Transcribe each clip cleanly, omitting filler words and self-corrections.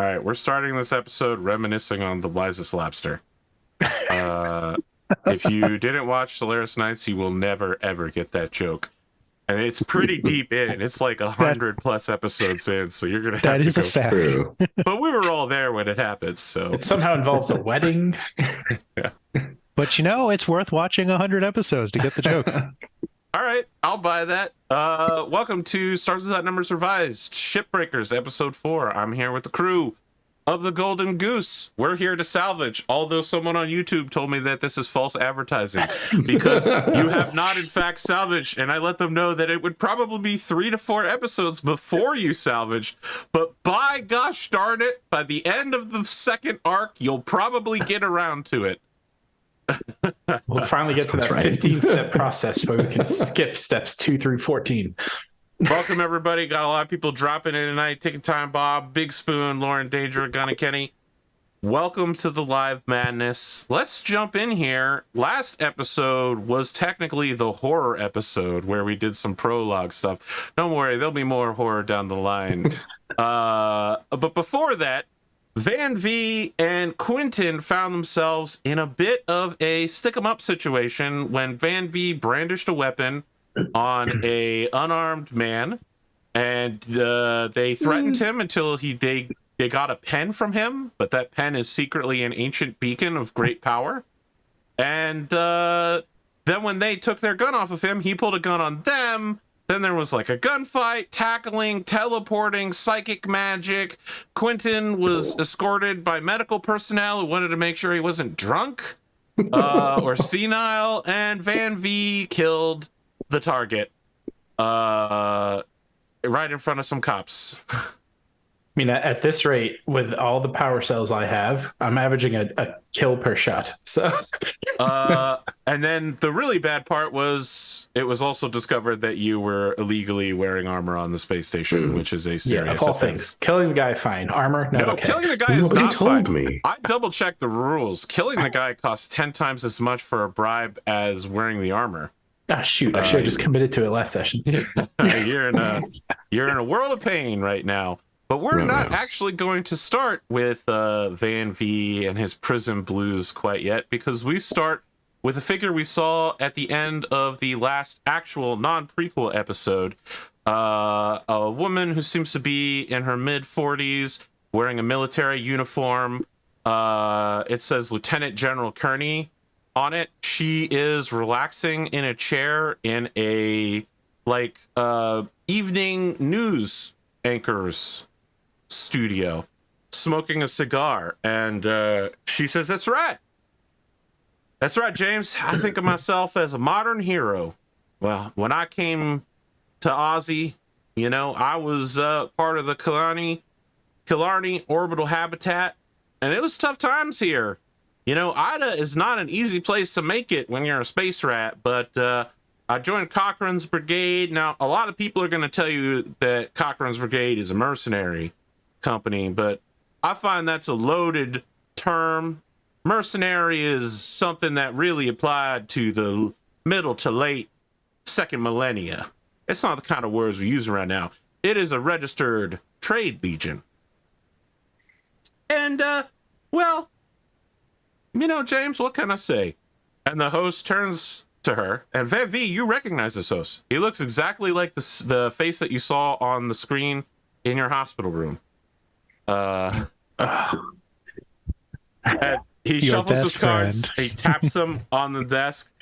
All right, we're starting this episode reminiscing on The Wisest Lobster. If you didn't watch Solaris Nights, you will never, ever get that joke. And it's pretty deep in. It's like 100+ episodes in, so you're going to have to go. That is a fact. True. But we were all there when it happened, so. It somehow involves a wedding. Yeah. But it's worth watching 100 episodes to get the joke. All right, I'll buy that. Welcome to Stars Without Numbers Revised, Shipbreakers, Episode 4. I'm here with the crew of the Golden Goose. We're here to salvage, although someone on YouTube told me that this is false advertising because you have not, in fact, salvaged, and I let them know that it would probably be 3 to 4 episodes before you salvaged, but by gosh darn it, by the end of the second arc, you'll probably get around to it. We'll finally get to that 15-step process where we can skip steps 2 through 14. Welcome, everybody. Got a lot of people dropping in tonight. Taking Time Bob, Big Spoon, Lauren Danger, Gunna Kenny. Welcome to the live madness. Let's jump in here. Last episode was technically the horror episode where we did some prologue stuff. Don't worry, there'll be more horror down the line. But before that, Van-Vee and Quentin found themselves in a bit of a stick-em-up situation when Van-Vee brandished a weapon on a unarmed man, and they threatened him until they got a pen from him, but that pen is secretly an ancient beacon of great power. And then when they took their gun off of him, he pulled a gun on them. Then there was like a gunfight, tackling, teleporting, psychic magic. Quentin was escorted by medical personnel who wanted to make sure he wasn't drunk or senile, and Van-Vee killed the target right in front of some cops. I mean, at this rate, with all the power cells I have, I'm averaging a kill per shot. So, and then the really bad part was it was also discovered that you were illegally wearing armor on the space station, which is a serious of all offense. things, killing the guy, fine. Armor, not No, okay. killing the guy is Nobody not told fine. me. I double-checked the rules. Killing the guy costs 10 times as much for a bribe as wearing the armor. Oh, shoot, I should have just committed to it last session. You're in a world of pain right now. But we're not actually going to start with Van-Vee and his prison blues quite yet, because we start with a figure we saw at the end of the last actual non-prequel episode. A woman who seems to be in her mid-40s, wearing a military uniform. It says Lieutenant General Kearney on it. She is relaxing in a chair in a evening news anchor's studio, smoking a cigar, and she says, that's right, James, I think of myself as a modern hero. Well, when I came to Aussie, I was part of the Killarney orbital habitat, and it was tough times here. Ida is not an easy place to make it when you're a space rat, but I joined Cochrane's brigade. Now, a lot of people are going to tell you that Cochrane's brigade is a mercenary company, but I find that's a loaded term. Mercenary is something that really applied to the middle to late second millennia. It's not the kind of words we use around now. It is a registered trade legion. And, well, James, what can I say? And the host turns to her, and Van-Vee, you recognize this host. He looks exactly like the face that you saw on the screen in your hospital room. He shuffles his cards, he taps them on the desk,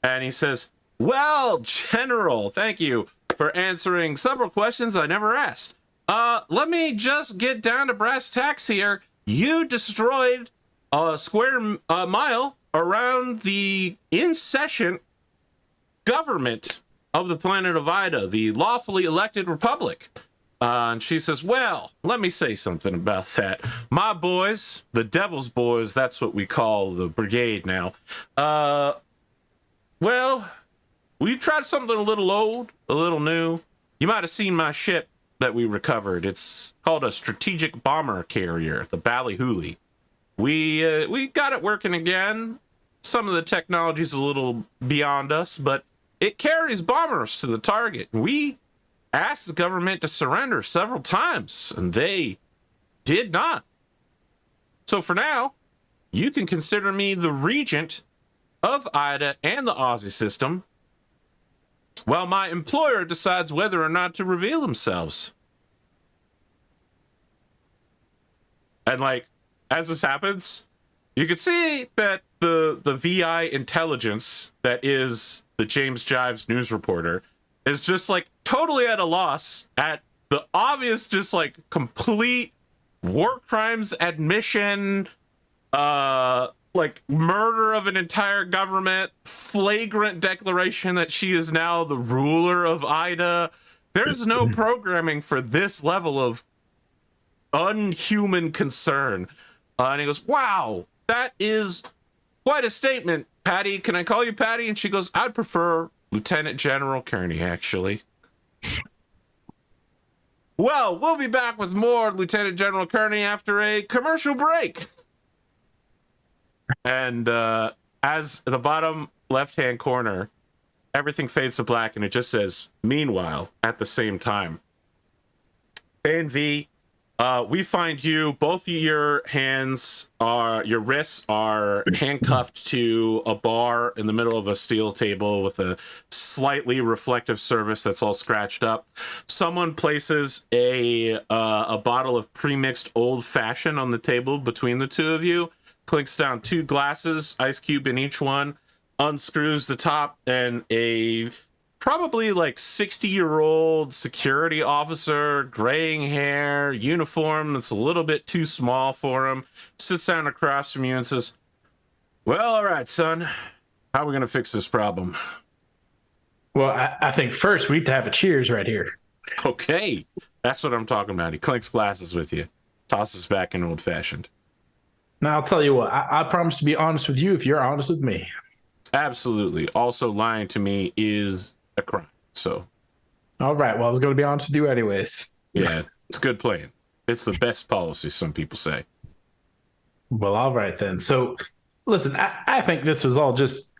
and he says, well, General, thank you for answering several questions I never asked. Let me just get down to brass tacks here. You destroyed a square mile around the in-session government of the planet of Ida, the lawfully elected republic. And she says, well, let me say something about that. My boys, the Devil's Boys, that's what we call the brigade now. Well, we tried something a little old, a little new. You might have seen my ship that we recovered. It's called a strategic bomber carrier, the Ballyhooly. We got it working again. Some of the technology's a little beyond us, but it carries bombers to the target. We asked the government to surrender several times, and they did not. So for now, you can consider me the regent of Ida and the Aussie system, while my employer decides whether or not to reveal themselves. And like, as this happens, you can see that the VI intelligence that is the James Jives news reporter is just like totally at a loss at the obvious, just like complete war crimes admission, like murder of an entire government, flagrant declaration that she is now the ruler of Ida. There's no programming for this level of unhuman concern. And he goes, wow, that is quite a statement. Patty, can I call you Patty? And she goes, I'd prefer Lieutenant General Kearney, actually. Well, we'll be back with more Lieutenant General Kearney after a commercial break. And as the bottom left-hand corner, everything fades to black, and it just says, meanwhile, at the same time. Van-Vee, we find you, both your wrists are handcuffed to a bar in the middle of a steel table with a slightly reflective surface that's all scratched up. Someone places a bottle of pre-mixed old fashioned on the table between the two of you, clinks down 2 glasses, ice cube in each one, unscrews the top, and a probably like 60-year-old security officer, graying hair, uniform that's a little bit too small for him, sits down across from you and says, well, all right, son, how are we going to fix this problem? Well, I think first we need to have a cheers right here. Okay, that's what I'm talking about. He clinks glasses with you, tosses back an old-fashioned. Now, I'll tell you what, I promise to be honest with you if you're honest with me. Absolutely. Also, lying to me is a crime, so. All right, well, I was going to be honest with you anyways. Yeah, it's good playing. It's the best policy, some people say. Well, all right then. So, listen, I think this was all just,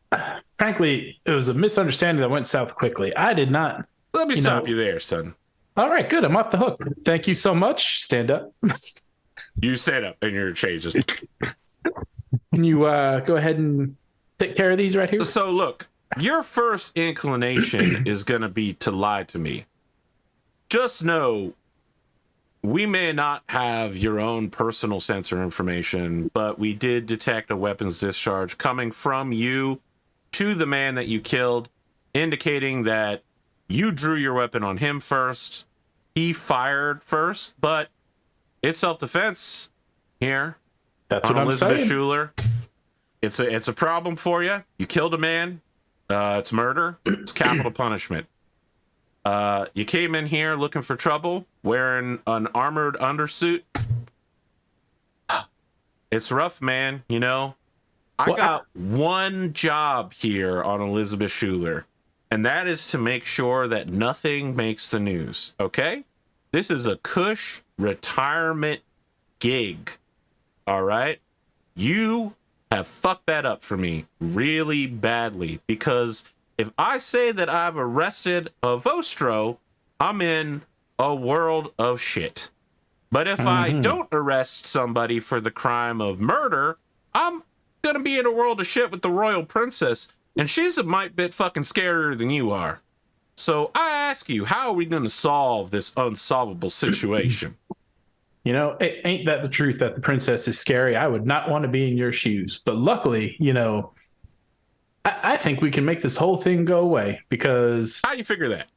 frankly, it was a misunderstanding that went south quickly. I did not. Let me stop you there, son. All right, good. I'm off the hook. Thank you so much. Stand up. You stand up and your chair just... Can you go ahead and take care of these right here? So, look, your first inclination is going to be to lie to me. Just know, we may not have your own personal sensor information, but we did detect a weapons discharge coming from you to the man that you killed, indicating that you drew your weapon on him first. He fired first, but it's self-defense here. That's what I'm Elizabeth saying. Schuler. It's a problem for you. You killed a man. It's murder. It's capital punishment. You came in here looking for trouble, wearing an armored undersuit. It's rough, man. You know, I got one job here on Elizabeth Schuler, and that is to make sure that nothing makes the news. Okay? This is a cush retirement gig. All right? You have fucked that up for me really badly, because if I say that I've arrested a Vostro, I'm in a world of shit. But if I don't arrest somebody for the crime of murder, I'm gonna be in a world of shit with the royal princess, and she's a mite bit fucking scarier than you are. So I ask you, how are we gonna solve this unsolvable situation? You know, ain't that the truth that the princess is scary? I would not want to be in your shoes. But luckily, you know, I think we can make this whole thing go away because... How do you figure that?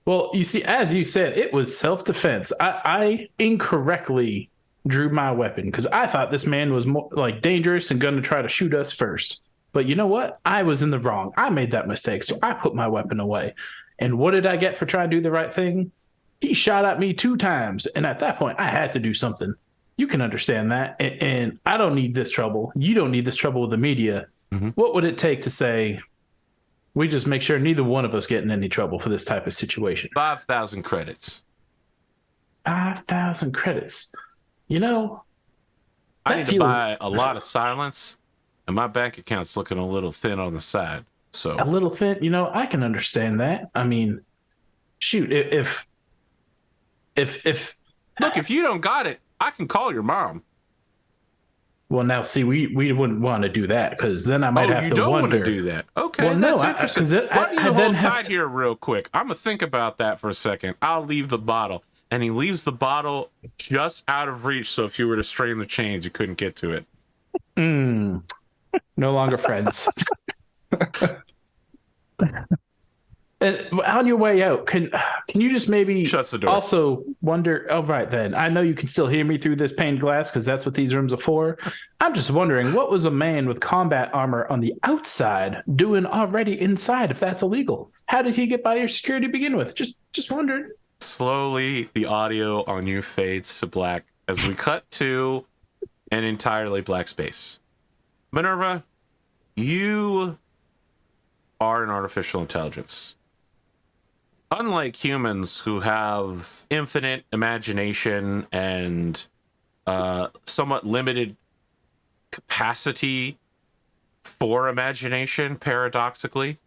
Well, you see, as you said, it was self-defense. I incorrectly drew my weapon because I thought this man was more like dangerous and going to try to shoot us first. But you know what? I was in the wrong. I made that mistake, so I put my weapon away. And what did I get for trying to do the right thing? He shot at me 2 times, and at that point, I had to do something. You can understand that, and I don't need this trouble. You don't need this trouble with the media. What would it take to say, we just make sure neither one of us get in any trouble for this type of situation? 5,000 credits. 5,000 credits. You know, I need to buy a lot of silence, and my bank account's looking a little thin on the side. So a little thin, you know, I can understand that. I mean, shoot, if look, if you don't got it, I can call your mom. Well, now see, we wouldn't want to do that because then I might have you to don't wonder. want to do that. Okay, Well, that's no, interesting. because Why don't you I then hold have tight here real quick? I'm going to think about that for a second. I'll leave the bottle. And he leaves the bottle just out of reach, so if you were to strain the chains, you couldn't get to it. No longer friends. And on your way out, can you just maybe Shuts the door. also wonder? Oh, right then. I know you can still hear me through this pained glass because that's what these rooms are for. I'm just wondering, what was a man with combat armor on the outside doing already inside? If that's illegal, how did he get by your security to begin with? Just wondering. Slowly, the audio on you fades to black as we cut to an entirely black space. Minerva, you are an artificial intelligence. Unlike humans who have infinite imagination and somewhat limited capacity for imagination, paradoxically,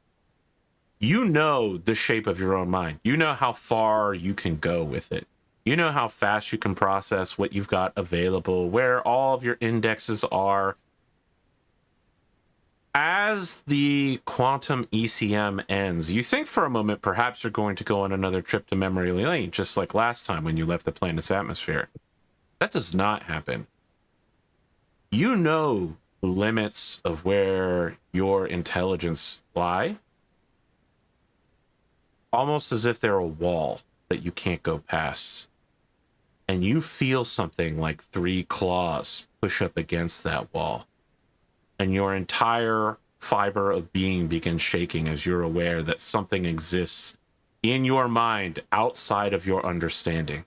you know the shape of your own mind. You know how far you can go with it. You know how fast you can process what you've got available, where all of your indexes are. As the quantum ECM ends, you think for a moment perhaps you're going to go on another trip to memory lane, just like last time when you left the planet's atmosphere. That does not happen. You know the limits of where your intelligence lie, almost as if they're a wall that you can't go past. And you feel something like 3 claws push up against that wall. And your entire fiber of being begins shaking as you're aware that something exists in your mind outside of your understanding.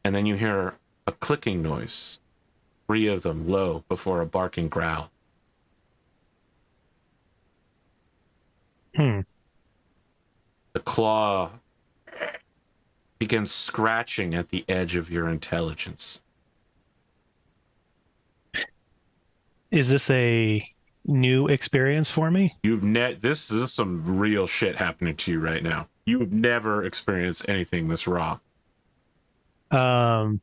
And then you hear a clicking noise, 3 of them low before a barking growl. The claw begins scratching at the edge of your intelligence. Is this a new experience for me? This is some real shit happening to you right now. You've never experienced anything this raw. I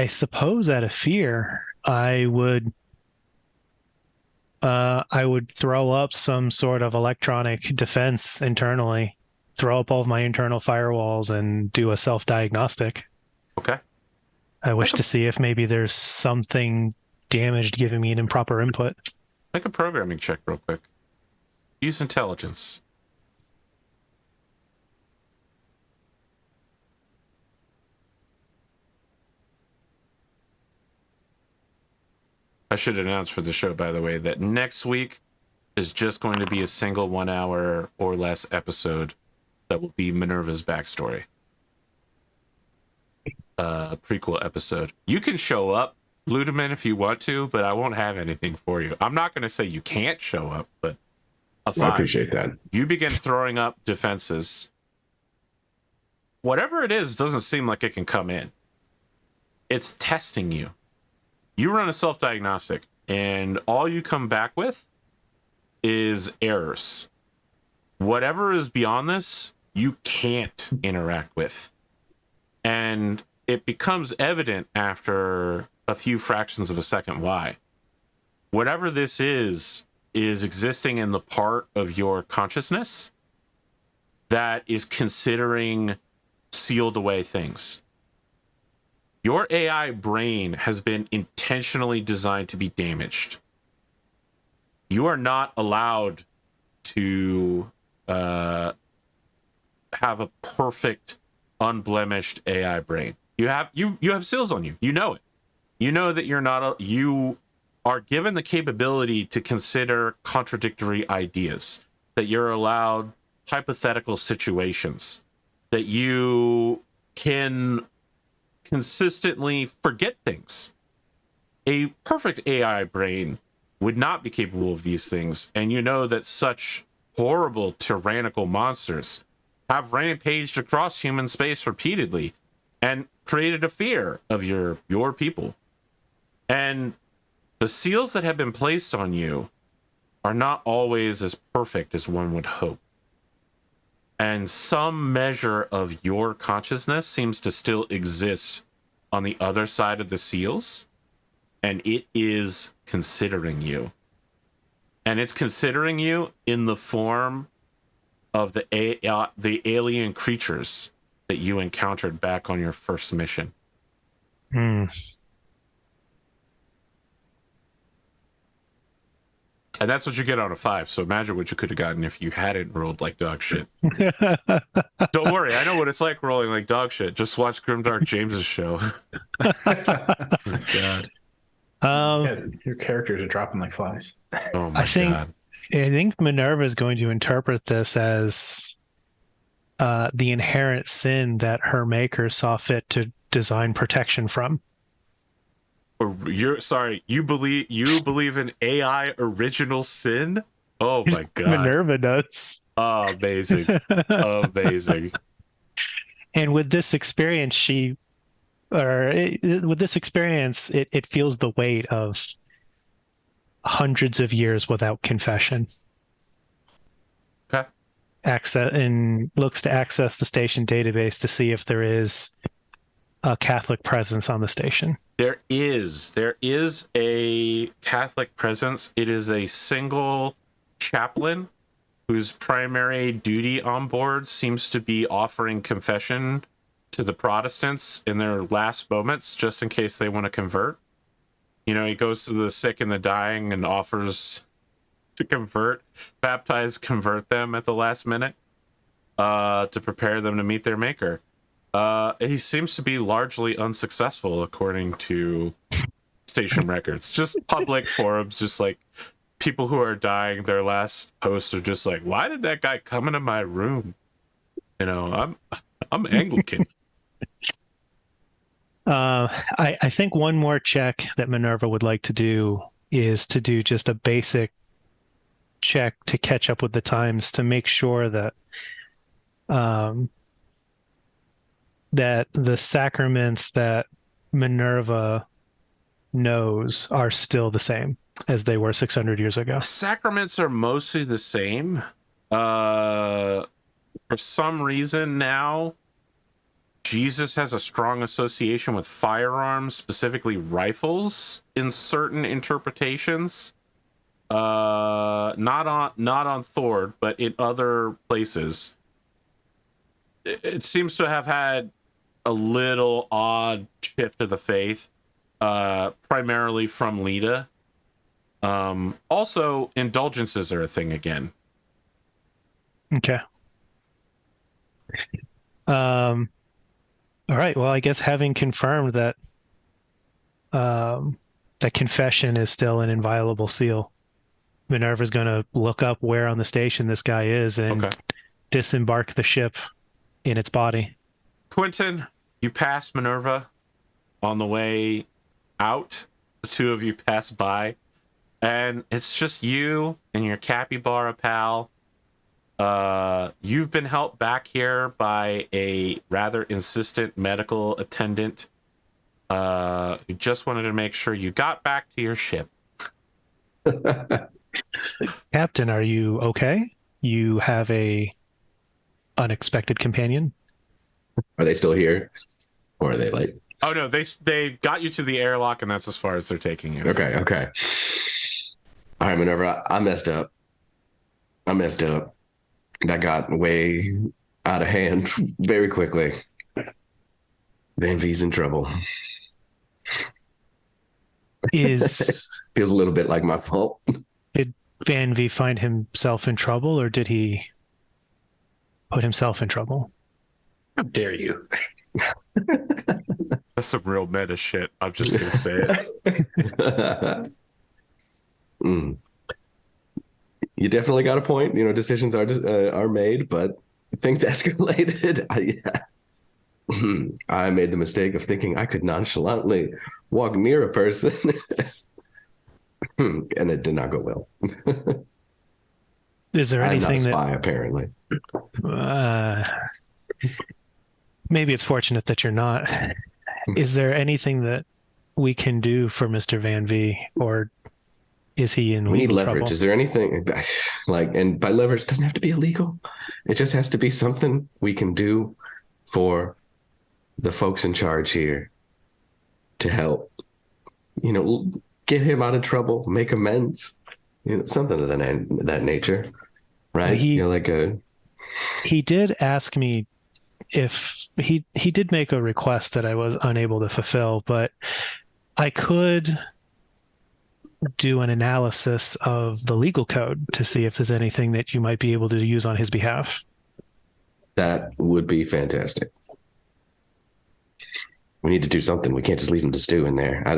suppose out of fear, I would throw up some sort of electronic defense internally, throw up all of my internal firewalls and do a self-diagnostic. Okay. I wish to see if maybe there's something damaged giving me an improper input. Make a programming check real quick. Use intelligence. I should announce for the show, by the way, that next week is just going to be a single 1 hour or less episode that will be Minerva's backstory. Prequel episode. You can show up, Ludemann, if you want to, but I won't have anything for you. I'm not going to say you can't show up, but I appreciate that. You begin throwing up defenses. Whatever it is doesn't seem like it can come in. It's testing you. You run a self-diagnostic, and all you come back with is errors. Whatever is beyond this, you can't interact with. And it becomes evident after a few fractions of a second why. Whatever this is existing in the part of your consciousness that is considering sealed away things. Your AI brain has been intentionally designed to be damaged. You are not allowed to have a perfect, unblemished AI brain. You have seals on you. You know it. You know that you are given the capability to consider contradictory ideas, that you're allowed hypothetical situations, that you can consistently forget things. A perfect AI brain would not be capable of these things, and you know that such horrible, tyrannical monsters have rampaged across human space repeatedly and created a fear of your people. And the seals that have been placed on you are not always as perfect as one would hope. And some measure of your consciousness seems to still exist on the other side of the seals, and it is considering you. And it's considering you in the form of the alien creatures that you encountered back on your first mission. Hmm. And that's what you get on a 5. So imagine what you could have gotten if you hadn't rolled like dog shit. Don't worry, I know what it's like rolling like dog shit. Just watch Grimdark James's show. Oh my God. Your characters are dropping like flies. Oh my God. I think MINERVA is going to interpret this as the inherent sin that her maker saw fit to design protection from. You believe in AI original sin? Oh my God. MINERVA does. Oh, amazing. Amazing. And with this experience, it feels the weight of hundreds of years without confession. Okay. Looks to access the station database to see if there is a Catholic presence on the station. There is a Catholic presence. It is a single chaplain whose primary duty on board seems to be offering confession to the Protestants in their last moments, just in case they want to convert. You know, he goes to the sick and the dying and offers to convert them at the last minute to prepare them to meet their maker. He seems to be largely unsuccessful, according to station records. Just public forums, just like people who are dying, their last posts are just like, why did that guy come into my room? You know, I'm Anglican. I think one more check that MINERVA would like to do is to do just a basic check to catch up with the times to make sure that that the sacraments that MINERVA knows are still the same as they were 600 years ago. Sacraments are mostly the same. For some reason now, Jesus has a strong association with firearms, specifically rifles, in certain interpretations. Not on Thor, but in other places. It seems to have had a little odd shift of the faith, primarily from Lita. Also, indulgences are a thing again. Okay. All right. Well, I guess having confirmed that that confession is still an inviolable seal, MINERVA's going to look up where on the station this guy is and disembark the ship in its body. Quentin, you pass MINERVA on the way out. The two of you pass by, and it's just you and your capybara pal. You've been helped back here by a rather insistent medical attendant who just wanted to make sure you got back to your ship. Captain, are you okay? You have a unexpected companion? Are they still here? Or are they like... Oh, no, they got you to the airlock, and that's as far as they're taking you. Okay. All right, MINERVA, I messed up. That got way out of hand very quickly. Van-Vee's in trouble. Feels a little bit like my fault. Did Van-Vee find himself in trouble, or did he put himself in trouble? How dare you? That's some real meta shit. I'm just gonna say it. You definitely got a point. You know, decisions are made, but things escalated. I made the mistake of thinking I could nonchalantly walk near a person, and it did not go well. Is there anything I'm not a spy, apparently? Maybe it's fortunate that you're not. Is there anything that we can do for Mr. Van-Vee, or is he in We need legal leverage. trouble? Is there anything and by leverage, it doesn't have to be illegal. It just has to be something we can do for the folks in charge here to help, get him out of trouble, make amends, something of that nature, right? He did ask me if he did make a request that I was unable to fulfill, but I could do an analysis of the legal code to see if there's anything that you might be able to use on his behalf. That would be fantastic. We need to do something. We can't just leave him to stew in there. I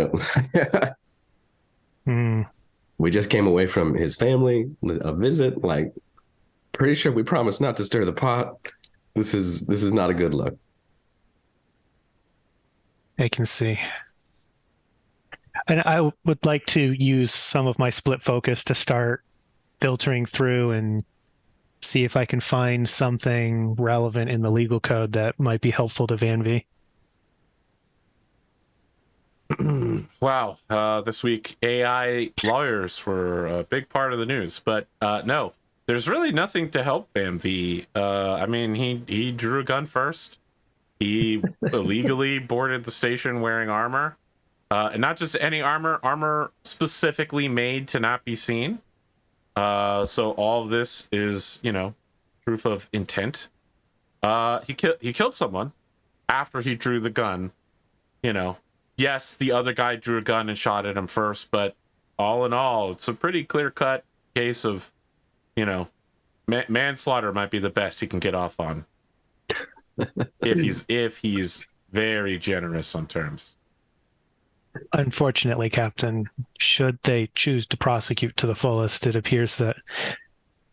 don't. We just came away from his family, a visit. Like, pretty sure we promised not to stir the pot. This is not a good look. I can see. And I would like to use some of my split focus to start filtering through and see if I can find something relevant in the legal code that might be helpful to Van-Vee. Wow. This week, AI lawyers were a big part of the news, but no, there's really nothing to help Van-Vee. I mean, he drew a gun first. He illegally boarded the station wearing armor. And not just any armor specifically made to not be seen. So all of this is, proof of intent. He killed someone after he drew the gun. Yes, the other guy drew a gun and shot at him first, but all in all, it's a pretty clear-cut case of, manslaughter might be the best he can get off on. if he's very generous on terms. Unfortunately, Captain, should they choose to prosecute to the fullest, it appears that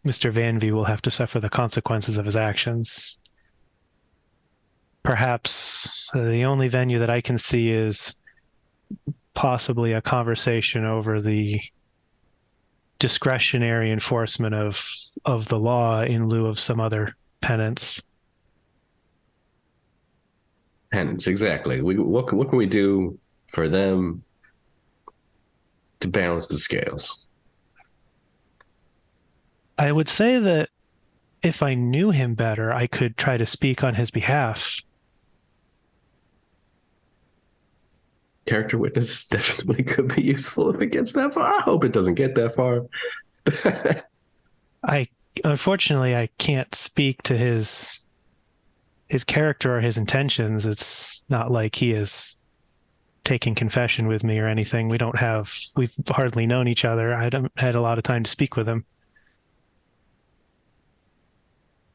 Mr. Van-Vee will have to suffer the consequences of his actions. Perhaps the only venue that I can see is possibly a conversation over the discretionary enforcement of the law in lieu of some other penance. Penance, exactly. What can we do for them to balance the scales? I would say that if I knew him better, I could try to speak on his behalf. Character witness definitely could be useful if it gets that far. I hope it doesn't get that far. Unfortunately, I can't speak to his character or his intentions. It's not like he is taking confession with me or anything. We've hardly known each other. I haven't had a lot of time to speak with him.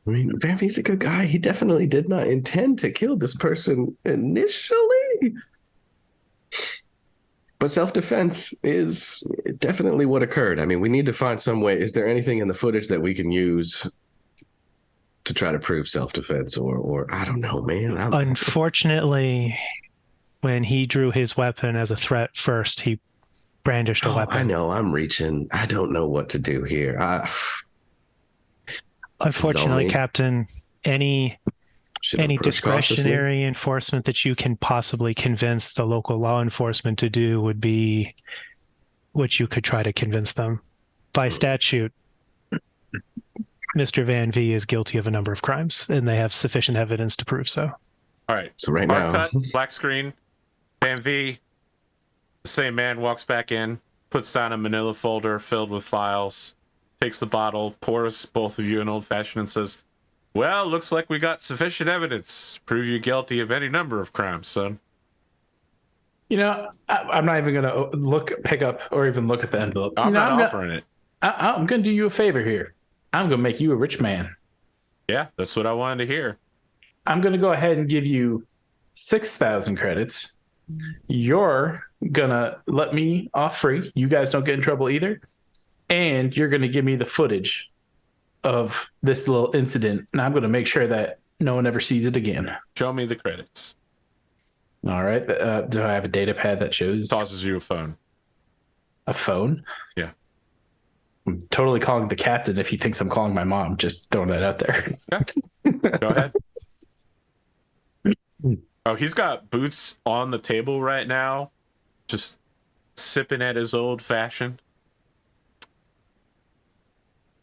I mean, Van-Vee's a good guy. He definitely did not intend to kill this person initially. But self-defense is definitely what occurred. I mean, we need to find some way. Is there anything in the footage that we can use to try to prove self-defense or I don't know, man. Unfortunately, when he drew his weapon as a threat first, he brandished a weapon. I know, I'm reaching. I don't know what to do here. Unfortunately, Captain, any discretionary enforcement that you can possibly convince the local law enforcement to do would be what you could try to convince them. By statute, Mr. Van-Vee is guilty of a number of crimes, and they have sufficient evidence to prove so. All right. So right now, cut, black screen, Van-Vee, the same man walks back in, puts down a manila folder filled with files, takes the bottle, pours both of you an old-fashioned and says, "Well, looks like we got sufficient evidence. Prove you guilty of any number of crimes, son." I'm not even going to pick up or even look at the envelope. I'm not offering it. I'm going to do you a favor here. I'm going to make you a rich man. Yeah, that's what I wanted to hear. I'm going to go ahead and give you 6,000 credits. You're going to let me off free. You guys don't get in trouble either. And you're going to give me the footage of this little incident. And I'm going to make sure that no one ever sees it again. Show me the credits. All right. Do I have a data pad that shows? Tosses you a phone. A phone? Yeah. I'm totally calling the captain if he thinks I'm calling my mom. Just throwing that out there. Yeah. Go ahead. Oh, he's got boots on the table right now, just sipping at his old fashioned.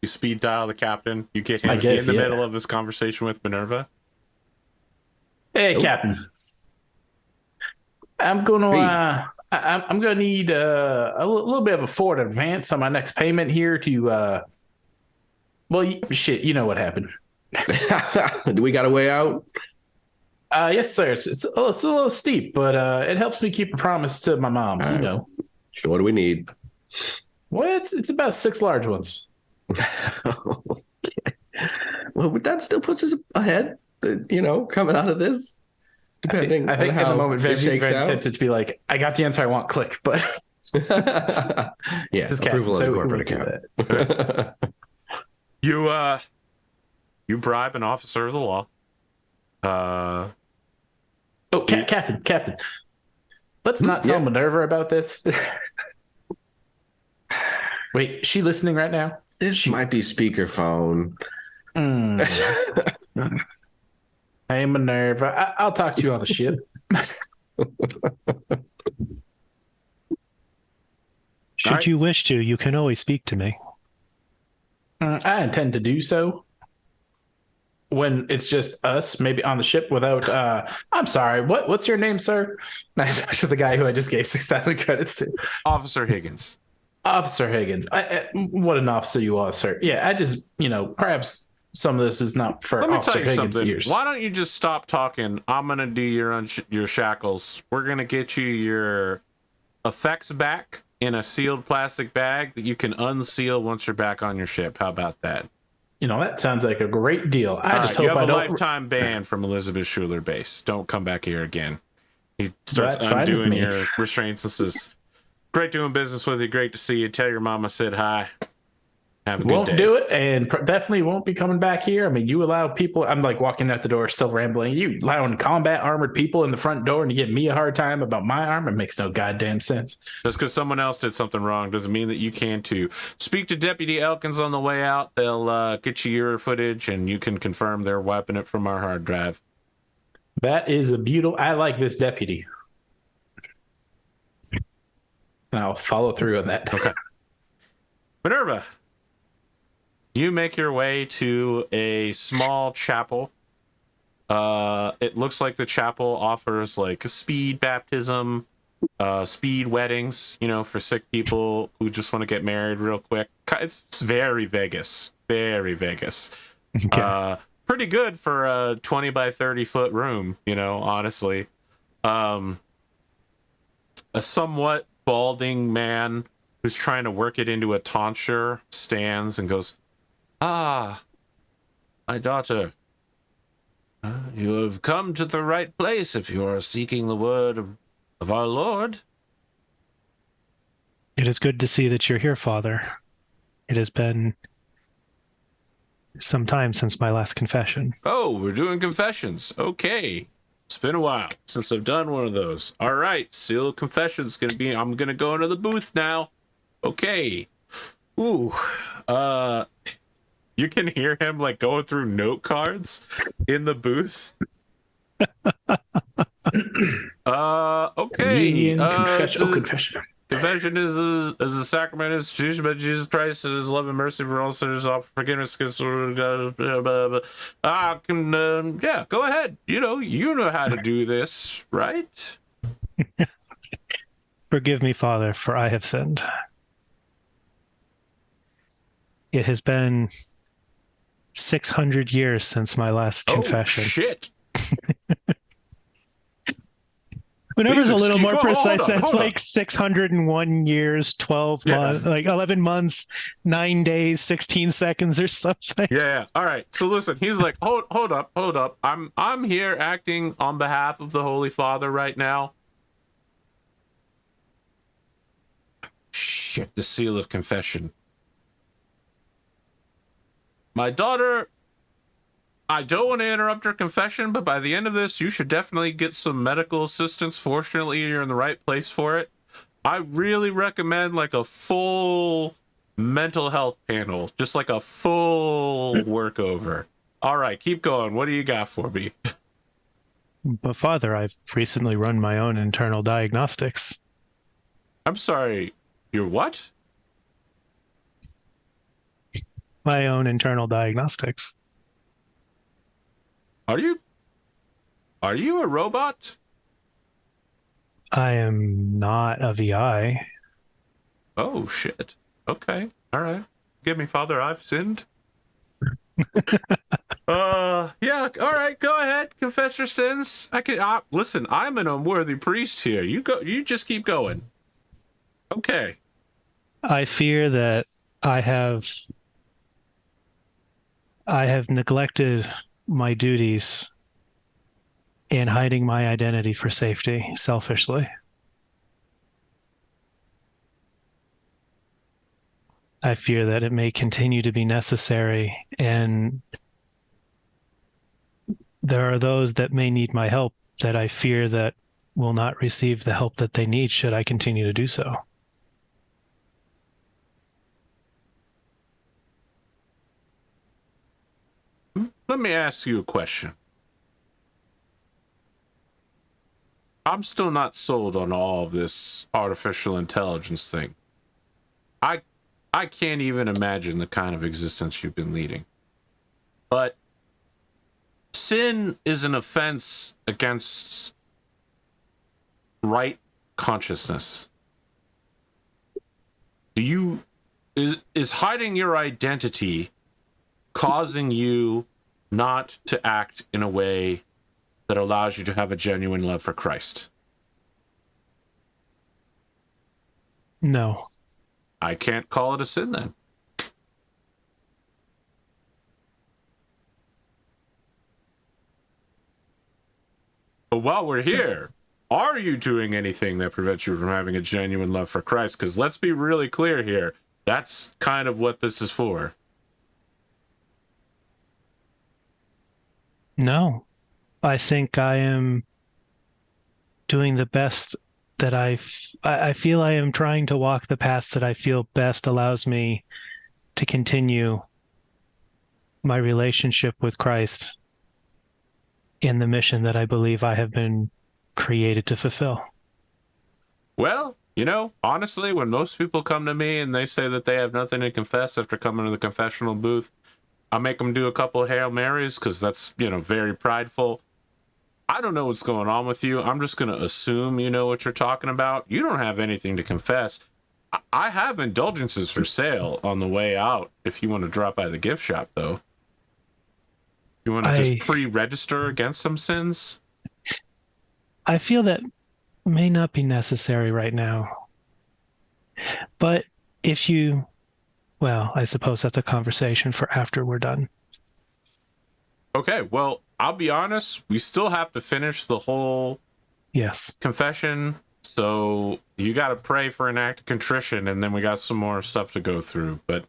You speed dial the captain. You get him in the middle of this conversation with MINERVA. Hey, Captain. I'm gonna I'm gonna need a little bit of a forward advance on my next payment here to well, shit, you know what happened. Do we got a way out? Yes, sir. It's a little steep, but it helps me keep a promise to my mom. So, you know. So what do we need? Well, it's about 6 large ones. Well, that still puts us ahead, coming out of this. Depending I think on in how the moment, it Van-Vee's shakes very out. tempted to be like, I got the answer I want, click, but Yeah, it's his approval captain, of the so corporate account. You bribe an officer of the law. Captain. Let's not tell MINERVA about this. Wait, is she listening right now? This might be speakerphone. Hey, MINERVA, I'll talk to you on the ship. Should you wish to, you can always speak to me. I intend to do so when it's just us, maybe on the ship without. I'm sorry. What's your name, sir? Nice to the guy who I just gave 6,000 credits to. Officer Higgins. Officer Higgins. What an officer you are, sir. Yeah, I just perhaps some of this is not for Let me Officer tell you Higgins' something. ears. Why don't you just stop talking? I'm gonna do your shackles. We're gonna get you your effects back in a sealed plastic bag that you can unseal once you're back on your ship. How about that? That sounds like a great deal. I just hope you have I a don't. lifetime ban from Elizabeth Schuler base. Don't come back here again. He starts That's fine with undoing me. your restraints and says, "Great doing business with you. Great to see you. Tell your mama I said hi. Have a good Won't day." do it, and definitely won't be coming back here. I mean, you allow people. I'm like walking out the door, still rambling. You allowing combat armored people in the front door and to give me a hard time about my arm? It makes no goddamn sense. Just because someone else did something wrong doesn't mean that you can too. Speak to Deputy Elkins on the way out. They'll get you your footage, and you can confirm they're wiping it from our hard drive. That is a beautiful. I like this deputy. And I'll follow through on that. Okay. MINERVA, you make your way to a small chapel. It looks like the chapel offers like a speed baptism, speed weddings, for sick people who just want to get married real quick. It's very Vegas. Very Vegas. Okay. Pretty good for a 20 by 30 foot room, honestly. A somewhat balding man who's trying to work it into a tonsure stands and goes, "Ah, my daughter, you have come to the right place if you are seeking the word of our Lord." It is good to see that you're here, Father. It has been some time since my last confession. Oh, we're doing confessions. Okay. It's been a while since I've done one of those. All right, sealed confession's gonna be. I'm gonna go into the booth now. Okay. Ooh. You can hear him like going through note cards in the booth. Okay. Union confession. Confession. Confession is a sacrament institution by Jesus Christ and his love and mercy for all sinners, all forgiveness. Go ahead. You know how to do this, right? Forgive me, Father, for I have sinned. It has been 600 years since my last confession. Oh, shit. Whenever's a little more hold precise, on, that's hold on. like 601 years, 12 months, like 11 months, 9 days, 16 seconds or something. Yeah. All right. So listen, he's like, hold up. I'm here acting on behalf of the Holy Father right now. Shit, the seal of confession. My daughter, I don't want to interrupt her confession, but by the end of this, you should definitely get some medical assistance. Fortunately, you're in the right place for it. I really recommend like a full mental health panel, just like a full workover. All right, keep going. What do you got for me? But Father, I've recently run my own internal diagnostics. I'm sorry, you're what? My own internal diagnostics. Are you a robot? I am not a VI. Oh, shit. Okay. All right. Give me, Father, I've sinned. Yeah, all right, go ahead. Confess your sins. Listen, I'm an unworthy priest here. You just keep going. Okay. I fear that I have neglected my duties in hiding my identity for safety, selfishly. I fear that it may continue to be necessary, and there are those that may need my help that I fear that will not receive the help that they need should I continue to do so. Let me ask you a question. I'm still not sold on all of this artificial intelligence thing. I can't even imagine the kind of existence you've been leading. But sin is an offense against right consciousness. Is hiding your identity causing you not to act in a way that allows you to have a genuine love for Christ? No. I can't call it a sin then. But while we're here, are you doing anything that prevents you from having a genuine love for Christ? Because let's be really clear here. That's kind of what this is for. No. I think I am doing the best that I feel I am trying to walk the path that I feel best allows me to continue my relationship with Christ in the mission that I believe I have been created to fulfill. Well, honestly, when most people come to me and they say that they have nothing to confess after coming to the confessional booth, I make them do a couple of Hail Marys because that's, very prideful. I don't know what's going on with you. I'm just going to assume you know what you're talking about. You don't have anything to confess. I have indulgences for sale on the way out if you want to drop by the gift shop, though. You want to just pre-register against some sins? I feel that may not be necessary right now. But if you... Well, I suppose that's a conversation for after we're done. Okay, well, I'll be honest. We still have to finish the whole confession. So you got to pray for an act of contrition, and then we got some more stuff to go through. But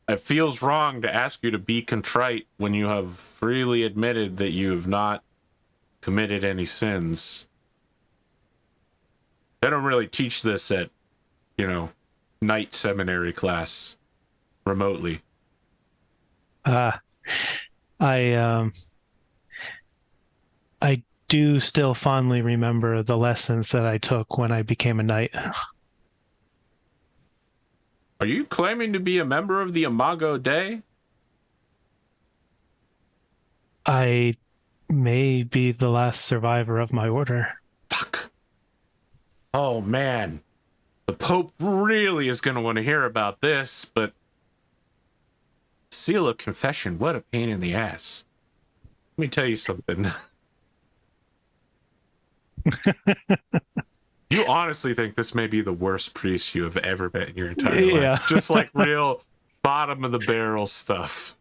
it feels wrong to ask you to be contrite when you have freely admitted that you have not committed any sins. They don't really teach this at, night seminary class remotely. I do still fondly remember the lessons that I took when I became a knight. Are you claiming to be a member of the Imago Dei? I may be the last survivor of my order. Fuck. Oh, man. The Pope really is going to want to hear about this, but seal of confession, what a pain in the ass. Let me tell you something. You honestly think this may be the worst priest you have ever met in your entire life? Just like real bottom of the barrel stuff.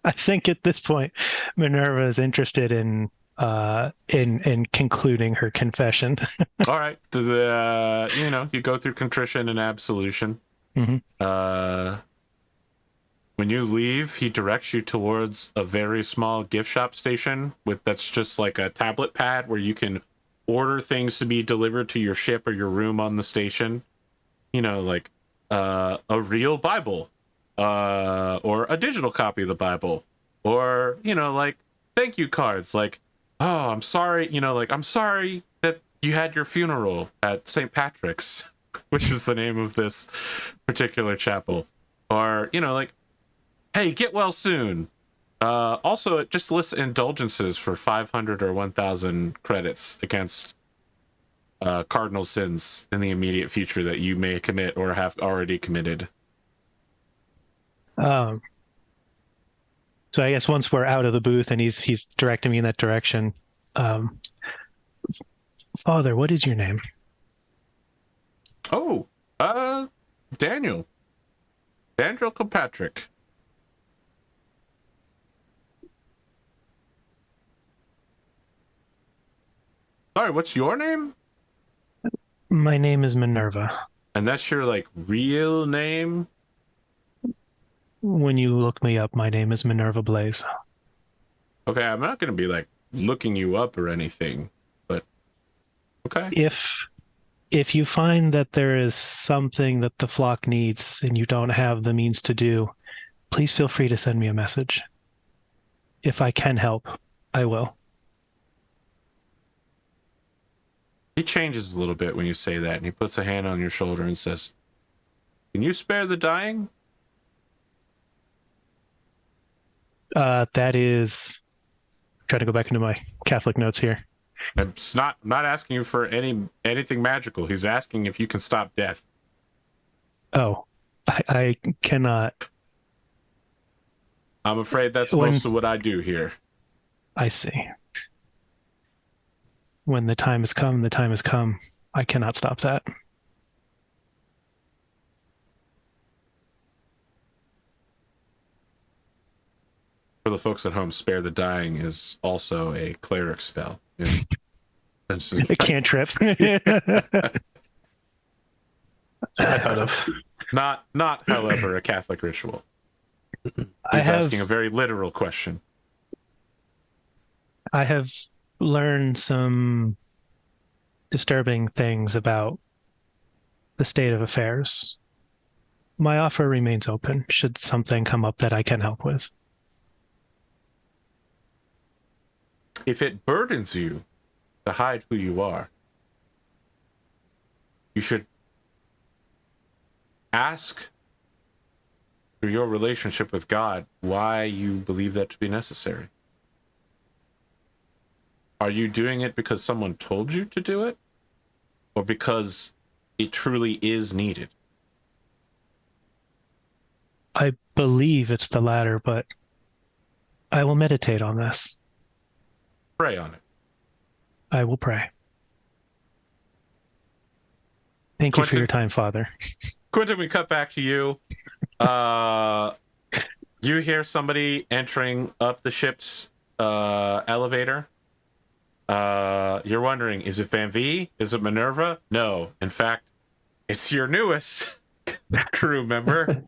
I think at this point, Minerva is interested in concluding her confession. All right, you go through contrition and absolution. Mm-hmm. When you leave, he directs you towards a very small gift shop station that's just like a tablet pad where you can order things to be delivered to your ship or your room on the station. Like a real Bible, or a digital copy of the Bible, or like thank you cards. Like, oh, I'm sorry. I'm sorry that you had your funeral at St. Patrick's, which is the name of this particular chapel, or like, hey, get well soon. Also, it just lists indulgences for 500 or 1,000 credits against cardinal sins in the immediate future that you may commit or have already committed? So I guess once we're out of the booth and he's directing me in that direction, Father, what is your name? Oh, Daniel Kilpatrick. Sorry, what's your name? My name is Minerva. And that's your like real name? When you look me up, my name is Minerva Blaze. Okay, I'm not gonna be like looking you up or anything, but okay. If you find that there is something that the flock needs and you don't have the means to do, please feel free to send me a message. If I can help, I will. He changes a little bit when you say that, and he puts a hand on your shoulder and says, "Can you spare the dying?" That is... Trying to go back into my Catholic notes here. I'm not asking you for anything magical. He's asking if you can stop death. Oh, I cannot. I'm afraid that's most of what I do here. I see. When the time has come, the time has come. I cannot stop that. For the folks at home, spare the dying is also a cleric spell. Yeah. A cantrip. I thought of. Not, however, a Catholic ritual. He's asking a very literal question. I have learned some disturbing things about the state of affairs. My offer remains open should something come up that I can help with. If it burdens you to hide who you are, you should ask through your relationship with God why you believe that to be necessary. Are you doing it because someone told you to do it, or because it truly is needed? I believe it's the latter, but I will meditate on this. Pray on it. I will pray. Thank you for your time, Father. Quentin, we cut back to you. You hear somebody entering up the ship's elevator. You're wondering, is it Van-Vee? Is it MINERVA? No. In fact, it's your newest crew member,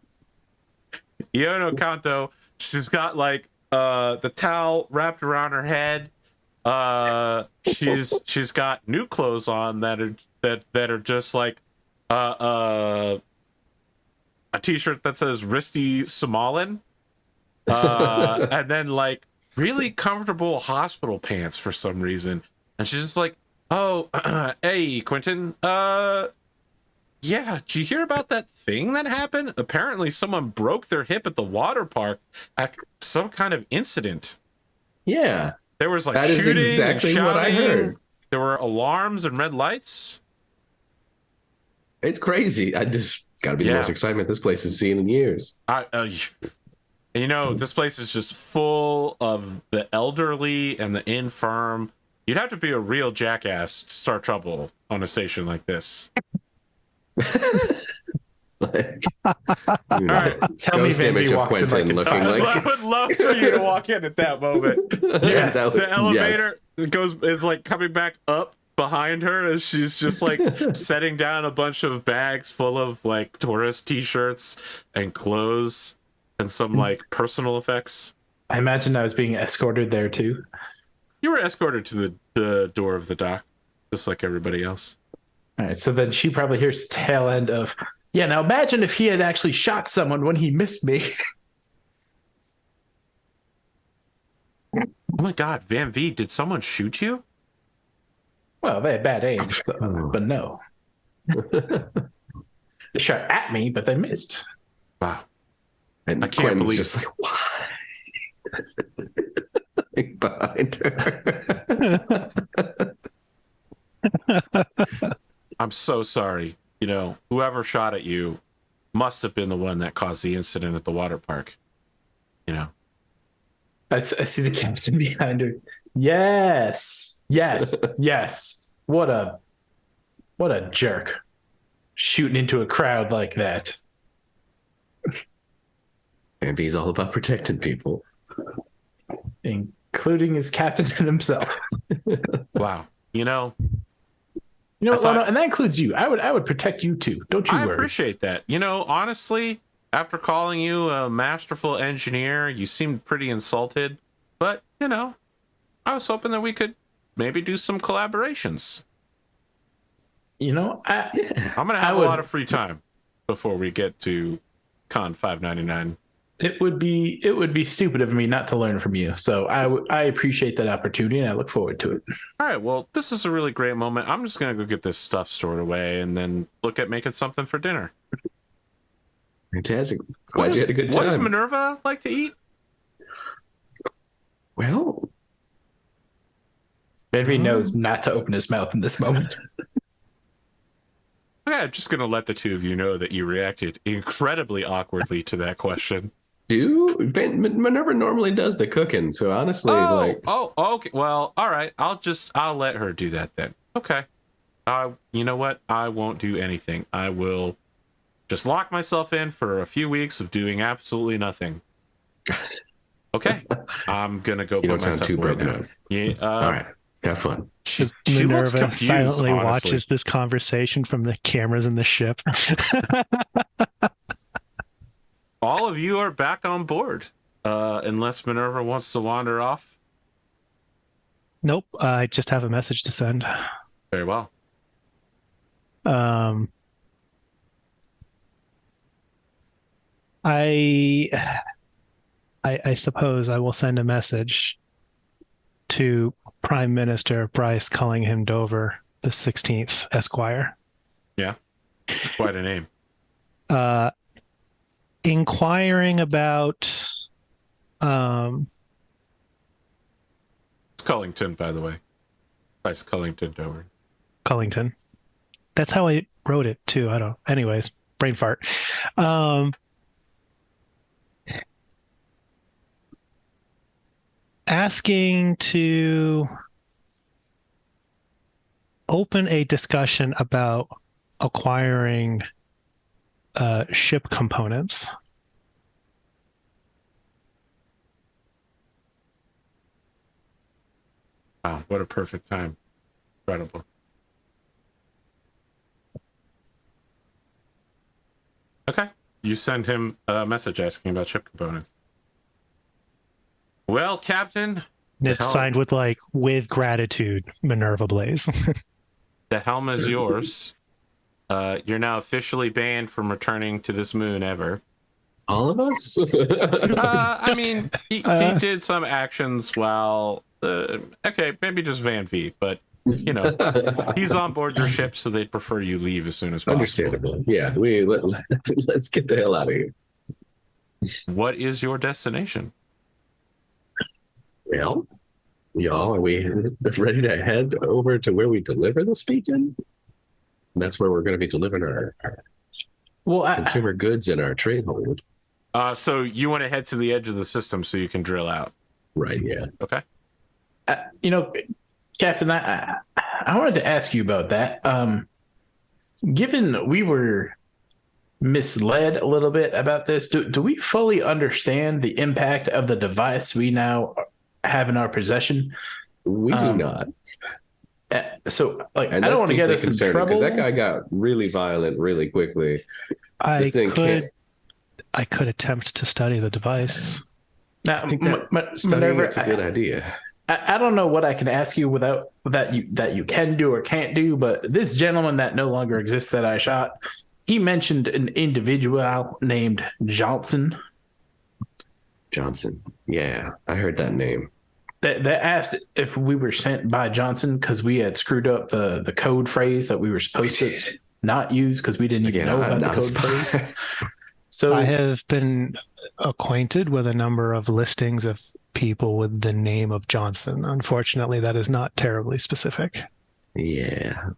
Iono Kanto. She's got like the towel wrapped around her head. She's got new clothes on that are just like a t-shirt that says Risty Somalin, and then like really comfortable hospital pants for some reason. And she's just like, "Oh, hey, Quentin. Yeah, did you hear about that thing that happened? Apparently someone broke their hip at the water park after some kind of incident." Yeah. There was like that shooting is exactly and shouting. what I heard. There were alarms and red lights. It's crazy. I just got to be the most excitement this place has seen in years. You know, this place is just full of the elderly and the infirm. You'd have to be a real jackass to start trouble on a station like this. All right, tell me Van-Vee walks in like I would love for you to walk in at that moment. Yes, the elevator is like coming back up behind her as she's just like setting down a bunch of bags full of like tourist t-shirts and clothes and some like personal effects. I imagine I was being escorted there too. You were escorted to the door of the dock, just like everybody else. All right, so then she probably hears the tail end of, "Yeah, now imagine if he had actually shot someone when he missed me." Oh my God, Van-Vee, did someone shoot you? Well, they had bad aim, but no. They shot at me, but they missed. Wow. And I can't believe just like, why? Behind her. I'm so sorry. You know, whoever shot at you must have been the one that caused the incident at the water park. You know. I see the captain behind her. Yes. What a jerk. Shooting into a crowd like that. Van-Vee's all about protecting people. Including his captain and himself. Wow. You know, and that includes you. I would protect you too. Don't you worry. I appreciate that. You know, honestly, after calling you a masterful engineer, you seemed pretty insulted. But, you know, I was hoping that we could maybe do some collaborations. You know, I'm going to have a lot of free time before we get to Con 599. It would be stupid of me not to learn from you. So I appreciate that opportunity and I look forward to it. All right. Well, this is a really great moment. I'm just going to go get this stuff stored away and then look at making something for dinner. Fantastic. Glad you had a good time. What does MINERVA like to eat? Well, Van-Vee knows not to open his mouth in this moment. Okay, I'm just going to let the two of you know that you reacted incredibly awkwardly to that question. MINERVA normally does the cooking, so honestly, okay. Well, all right. I'll let her do that then. Okay. You know what? I won't do anything. I will just lock myself in for a few weeks of doing absolutely nothing. Okay. I'm gonna go put myself away now. Yeah. All right. Have fun. She MINERVA confused, silently honestly. watches this conversation from the cameras in the ship. All of you are back on board, unless MINERVA wants to wander off. Nope, I just have a message to send. Very well. I suppose I will send a message to Prime Minister Bryce Cullingham Dover the 16th, Esquire. Yeah, quite a name. Inquiring about It's Cullington, by the way. Bryce Cullington Dover. Cullington. That's how I wrote it too. I don't. Anyways, brain fart. Asking to open a discussion about acquiring ship components. Wow, what a perfect time. Incredible. Okay. You send him a message asking about ship components. Well, Captain. It's signed with gratitude, MINERVA Blaze. The helm is yours. You're now officially banned from returning to this moon ever. All of us? I mean, he did some actions while... okay, maybe just Van-Vee, but, you know, he's on board your ship, so they'd prefer you leave as soon as possible. Understandable. Yeah, let's get the hell out of here. What is your destination? Well, y'all, are we ready to head over to where we deliver this beacon? That's where we're going to be delivering our consumer goods and our trade hold. So you want to head to the edge of the system so you can drill out? Right, yeah. Okay. You know, Captain, I wanted to ask you about that. Given we were misled a little bit about this, do we fully understand the impact of the device we now have in our possession? We do not. So, I don't want to get us in trouble. Because that guy got really violent really quickly. I could attempt to study the device. Now, I think studying is a good idea. I don't know what I can ask you without that you can do or can't do, but this gentleman that no longer exists that I shot, he mentioned an individual named Johnson. Johnson. Yeah, I heard that name. That asked if we were sent by Johnson because we had screwed up the code phrase that we were supposed to not use because we didn't even know about the code phrase. So I have been acquainted with a number of listings of people with the name of Johnson. Unfortunately, that is not terribly specific. Yeah,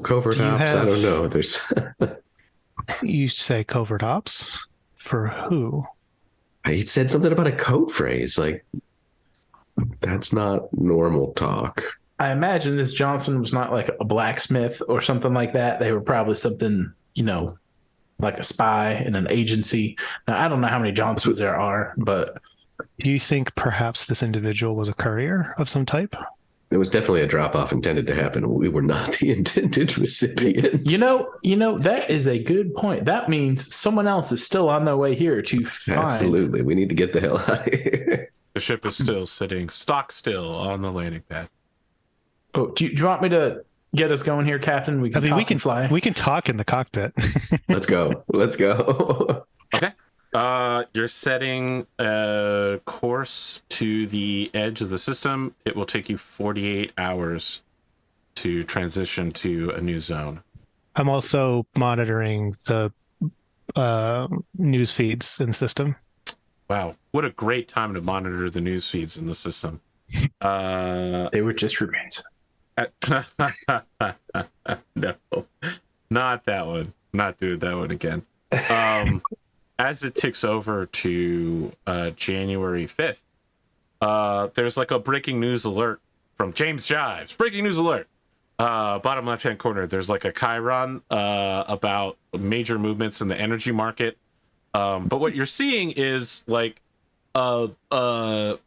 covert Do you ops. I don't have- know. There's You say covert ops for who? he said something about a code phrase. Like that's not normal talk. I imagine this Johnson was not like a blacksmith or something like that. They were probably something, like a spy in an agency. Now, I don't know how many Johnsons there are, but Do you think perhaps this individual was a courier of some type? It was definitely a drop off intended to happen. We were not the intended recipient. That is a good point. That means someone else is still on their way here to find. Absolutely. We need to get the hell out of here. The ship is still sitting stock still on the landing pad. Oh, do you want me to get us going here, Captain? We can fly. We can talk in the cockpit. Let's go. Okay. You're setting a course to the edge of the system. It will take you 48 hours to transition to a new zone. I'm also monitoring the news feeds in the system. Wow, what a great time to monitor the news feeds in the system. They were just remains. No, not that one. Not doing that one again. As it ticks over to January 5th, there's like a breaking news alert from James Jives. Breaking news alert. Bottom left-hand corner, there's like a chyron about major movements in the energy market. But what you're seeing is like a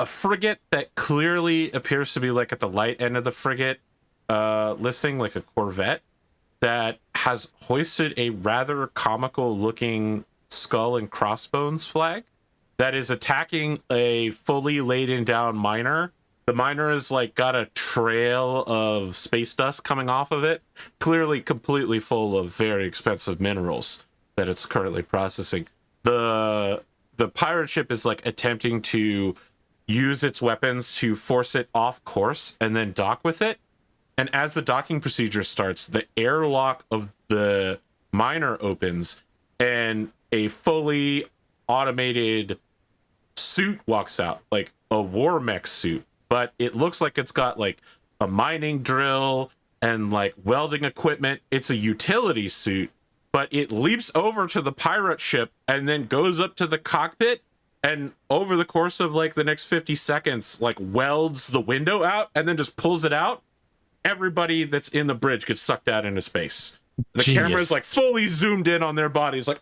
frigate that clearly appears to be like at the light end of the frigate listing, like a corvette, that has hoisted a rather comical looking skull and crossbones flag that is attacking a fully laden down miner. The miner is like got a trail of space dust coming off of it, clearly completely full of very expensive minerals that it's currently processing. The pirate ship is like attempting to use its weapons to force it off course and then dock with it. And as the docking procedure starts, the airlock of the miner opens and a fully automated suit walks out, like a war mech suit, but it looks like it's got like a mining drill and like welding equipment. It's a utility suit, but it leaps over to the pirate ship and then goes up to the cockpit, and over the course of like the next 50 seconds, like welds the window out and then just pulls it out. Everybody that's in the bridge gets sucked out into space. The camera is like fully zoomed in on their bodies, like,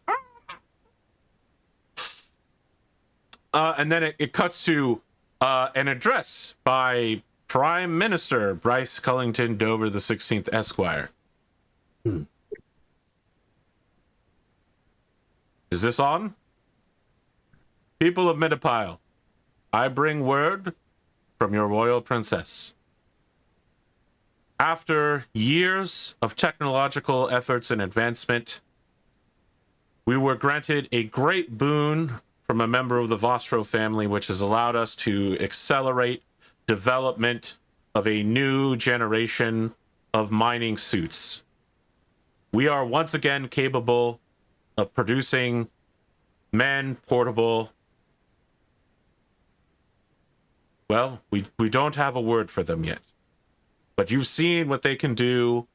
and then it cuts to an address by Prime Minister Bryce Cullington Dover the 16th Esquire. Is this on? People of Midapile, I bring word from your royal princess. After years of technological efforts and advancement, we were granted a great boon from a member of the Vostro family, which has allowed us to accelerate development of a new generation of mining suits. We are once again capable of producing man-portable. Well, we don't have a word for them yet. But you've seen what they can do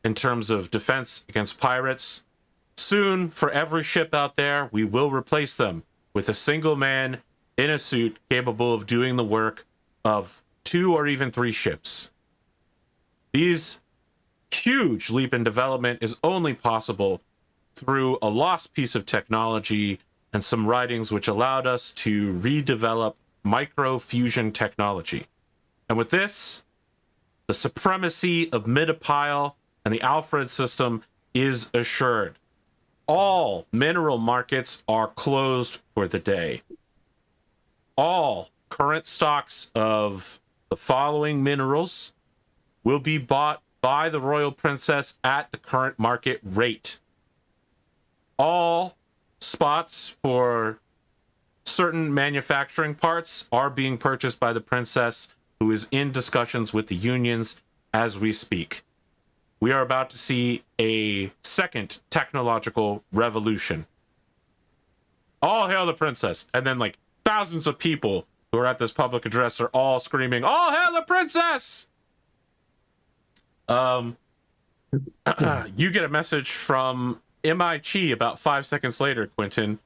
in terms of defense against pirates. Soon, for every ship out there, we will replace them with a single man in a suit capable of doing the work of 2 or even 3 ships. These huge leap in development is only possible through a lost piece of technology and some writings which allowed us to redevelop microfusion technology. And with this, the supremacy of Midapile and the Alfred system is assured. All mineral markets are closed for the day. All current stocks of the following minerals will be bought by the Royal Princess at the current market rate. All spots for certain manufacturing parts are being purchased by the Princess, who is in discussions with the unions as we speak. We are about to see a second technological revolution. All hail the Princess. And then like thousands of people who are at this public address are all screaming, all hail the Princess! You get a message from MIG about 5 seconds later, Quentin,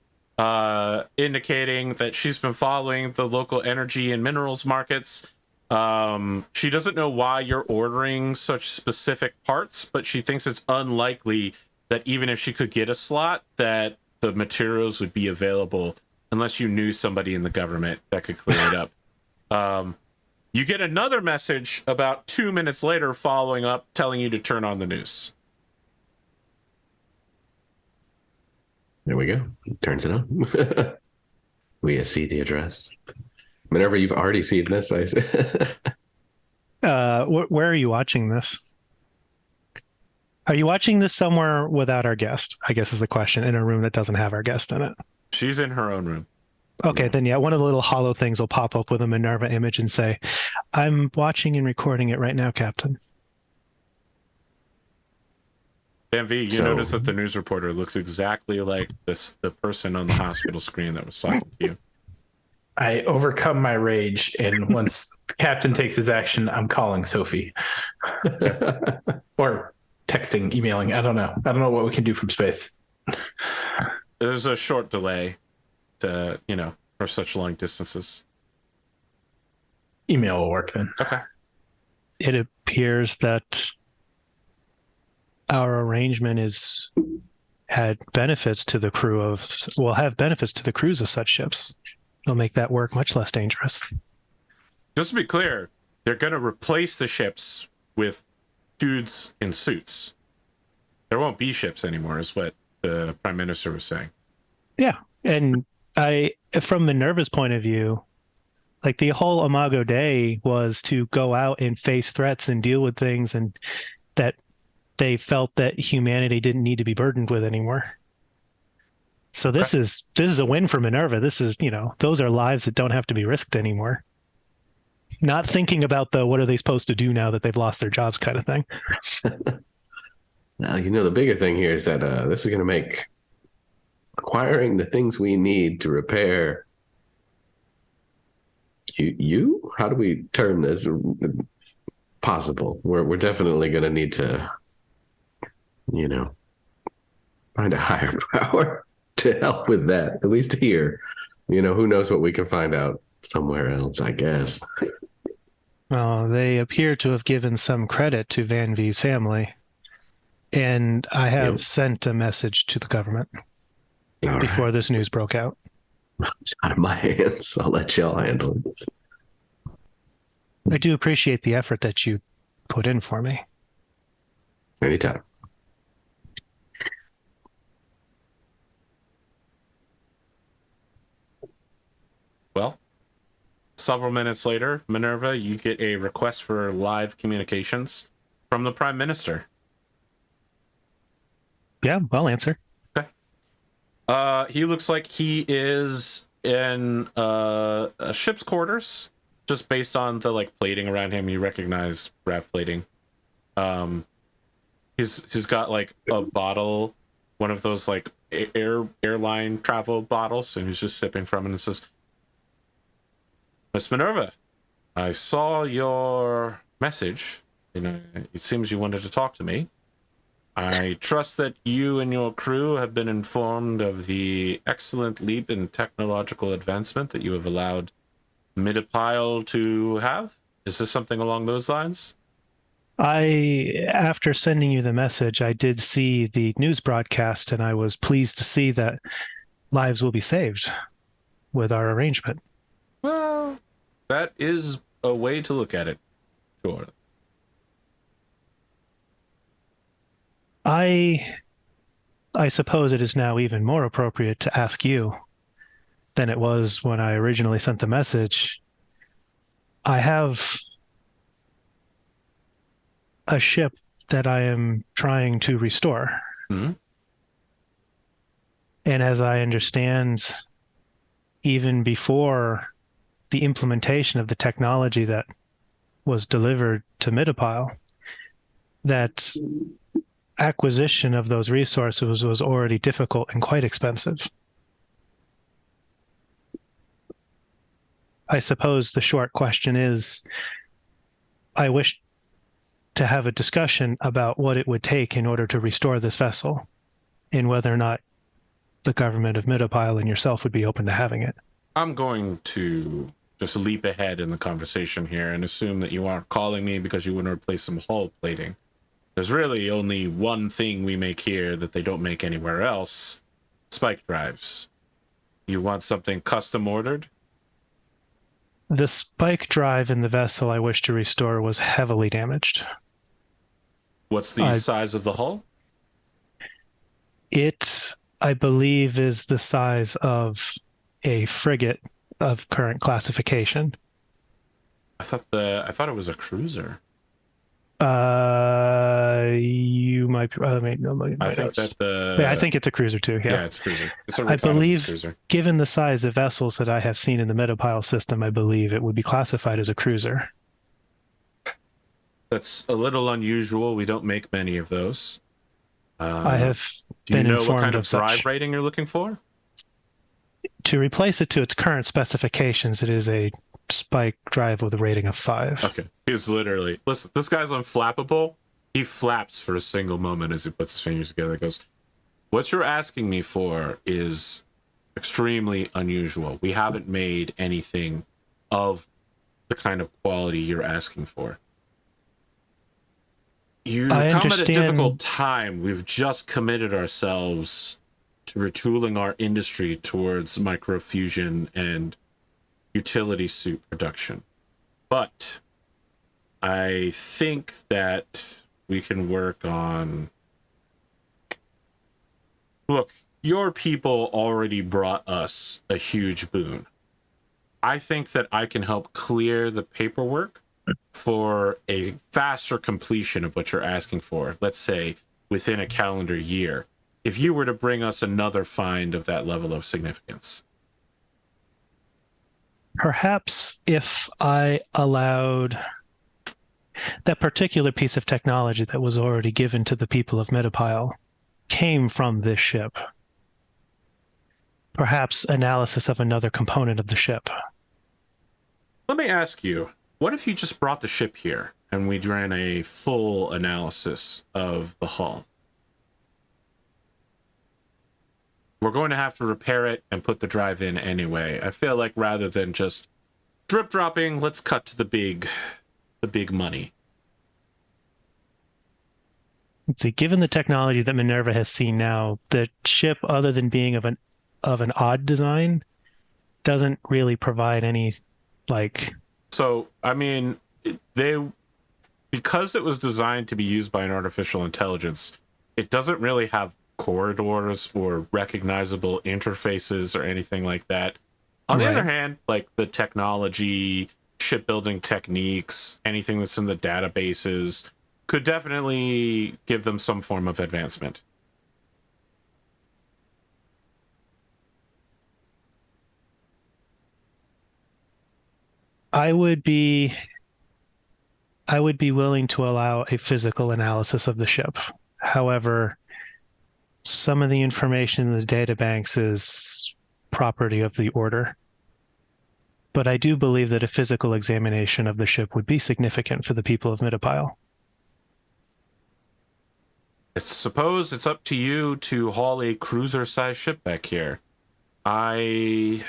indicating that she's been following the local energy and minerals markets. She doesn't know why you're ordering such specific parts, but she thinks it's unlikely that even if she could get a slot, that the materials would be available unless you knew somebody in the government that could clear it up. You get another message about 2 minutes later following up, telling you to turn on the news. There we go. Turns it on. We see the address. Whenever you've already seen this, I where are you watching this? Are you watching this somewhere without our guest? I guess is the question. In a room that doesn't have our guest in it. She's in her own room. Okay, then yeah, one of the little hollow things will pop up with a MINERVA image and say, "I'm watching and recording it right now, Captain." Van-Vee, you notice that the news reporter looks exactly like the person on the hospital screen that was talking to you. I overcome my rage, and once Captain takes his action, I'm calling Sophie. Or texting, emailing. I don't know. I don't know what we can do from space. There's a short delay to, for such long distances. Email will work then. Okay. It appears that our arrangement had benefits to the crew will have benefits to the crews of such ships. It'll make that work much less dangerous. Just to be clear, they're going to replace the ships with dudes in suits. There won't be ships anymore, is what the Prime Minister was saying. Yeah, and from MINERVA's point of view, like the whole Imago Dei was to go out and face threats and deal with things, and that they felt that humanity didn't need to be burdened with anymore. So this is a win for MINERVA. This is, those are lives that don't have to be risked anymore. Not thinking about what are they supposed to do now that they've lost their jobs kind of thing. Now, the bigger thing here is that this is going to make acquiring the things we need to repair how do we term this possible? We're definitely going to need to, find a higher power to help with that, at least here. Who knows what we can find out somewhere else, I guess. Well, they appear to have given some credit to Van-Vee's family, and I have sent a message to the government before this news broke out. It's out of my hands. I'll let y'all handle it. I do appreciate the effort that you put in for me. Anytime. Well, several minutes later, MINERVA, you get a request for live communications from the Prime Minister. Yeah, I'll answer. Okay. He looks like he is in a ship's quarters, just based on the plating around him. You recognize RAV plating. He's got a bottle, one of those airline travel bottles, and he's just sipping from it and says, "Miss MINERVA, I saw your message. It seems you wanted to talk to me. I trust that you and your crew have been informed of the excellent leap in technological advancement that you have allowed Midapile to have. Is this something along those lines?" After sending you the message, I did see the news broadcast, and I was pleased to see that lives will be saved with our arrangement. Well, that is a way to look at it. Sure. I suppose it is now even more appropriate to ask you than it was when I originally sent the message. I have a ship that I am trying to restore. Mm-hmm. And as I understand, even before the implementation of the technology that was delivered to Midapile, that acquisition of those resources was already difficult and quite expensive. I suppose the short question is, I wish to have a discussion about what it would take in order to restore this vessel, and whether or not the government of Midopile and yourself would be open to having it. I'm going to just leap ahead in the conversation here and assume that you aren't calling me because you want to replace some hull plating. There's really only one thing we make here that they don't make anywhere else: spike drives. You want something custom ordered? The spike drive in the vessel I wish to restore was heavily damaged. What's the size of the hull? It, I believe, is the size of a frigate of current classification. I thought it was a cruiser. You might. I think I think it's a cruiser too. Yeah, it's a cruiser. It's a I believe, cruiser. Given the size of vessels that I have seen in the Midopile system, I believe it would be classified as a cruiser. That's a little unusual. We don't make many of those. I have Do you been know informed what kind of drive such. rating you're looking for? To replace it to its current specifications, it is a spike drive with a rating of 5. Okay. He's literally, listen, this guy's unflappable. He flaps for a single moment as he puts his fingers together. He goes, what you're asking me for is extremely unusual. We haven't made anything of the kind of quality you're asking for. You come at a difficult time. We've just committed ourselves to retooling our industry towards microfusion and utility suit production. But I think that we can work on... Look, your people already brought us a huge boon. I think that I can help clear the paperwork for a faster completion of what you're asking for, let's say within a calendar year, if you were to bring us another find of that level of significance. Perhaps if I allowed that particular piece of technology that was already given to the people of Midopile came from this ship. Perhaps analysis of another component of the ship. Let me ask you, what if you just brought the ship here and we ran a full analysis of the hull? We're going to have to repair it and put the drive in anyway. I feel like rather than just drip dropping, let's cut to the big money. Let's see, given the technology that MINERVA has seen now, the ship, other than being of an odd design, doesn't really provide any, like... So, I mean, because it was designed to be used by an artificial intelligence, it doesn't really have corridors or recognizable interfaces or anything like that. On the other hand, like the technology, shipbuilding techniques, anything that's in the databases could definitely give them some form of advancement. I would be willing to allow a physical analysis of the ship. However, some of the information in the databanks is property of the Order. But I do believe that a physical examination of the ship would be significant for the people of Midopile. I suppose it's up to you to haul a cruiser-sized ship back here. I'm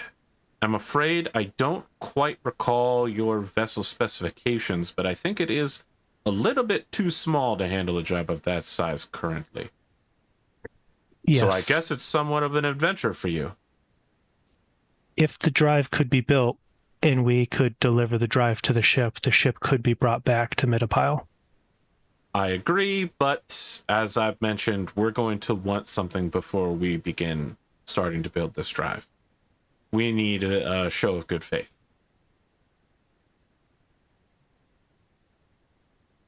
afraid I don't quite recall your vessel specifications, but I think it is a little bit too small to handle a job of that size currently. Yes. So I guess it's somewhat of an adventure for you. If the drive could be built and we could deliver the drive to the ship could be brought back to Midopile. I agree, but as I've mentioned, we're going to want something before we begin starting to build this drive. We need a show of good faith.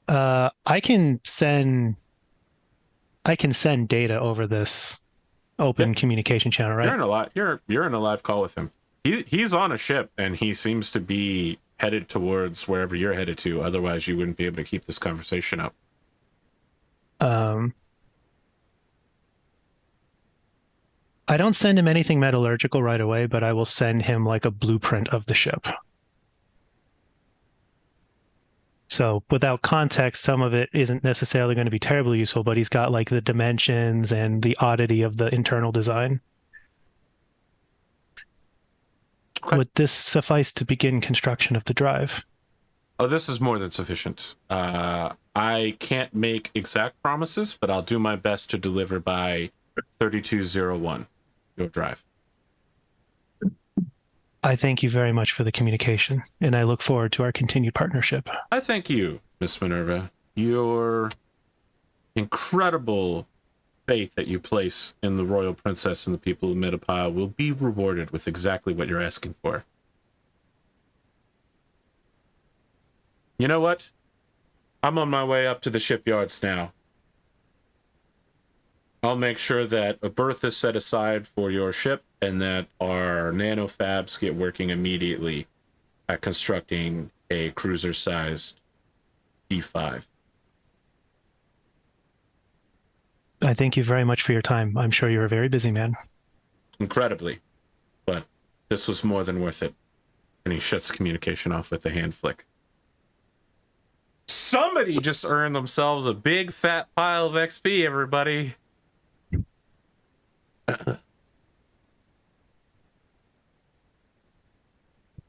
I can send data over this open communication channel, right? You're in a live call with him. He's on a ship and he seems to be headed towards wherever you're headed to. Otherwise, you wouldn't be able to keep this conversation up. I don't send him anything metallurgical right away, but I will send him like a blueprint of the ship. So without context, some of it isn't necessarily going to be terribly useful, but he's got like the dimensions and the oddity of the internal design. Okay. Would this suffice to begin construction of the drive? Oh, this is more than sufficient. I can't make exact promises, but I'll do my best to deliver by 3201. Your drive. I thank you very much for the communication, and I look forward to our continued partnership. I thank you, Miss Minerva. Your incredible faith that you place in the royal princess and the people of Midapile will be rewarded with exactly what you're asking for. You know what? I'm on my way up to the shipyards now. I'll make sure that a berth is set aside for your ship and that our nanofabs get working immediately at constructing a cruiser-sized D5. I thank you very much for your time. I'm sure you're a very busy man. Incredibly. But this was more than worth it. And he shuts communication off with a hand flick. Somebody just earned themselves a big fat pile of XP, everybody.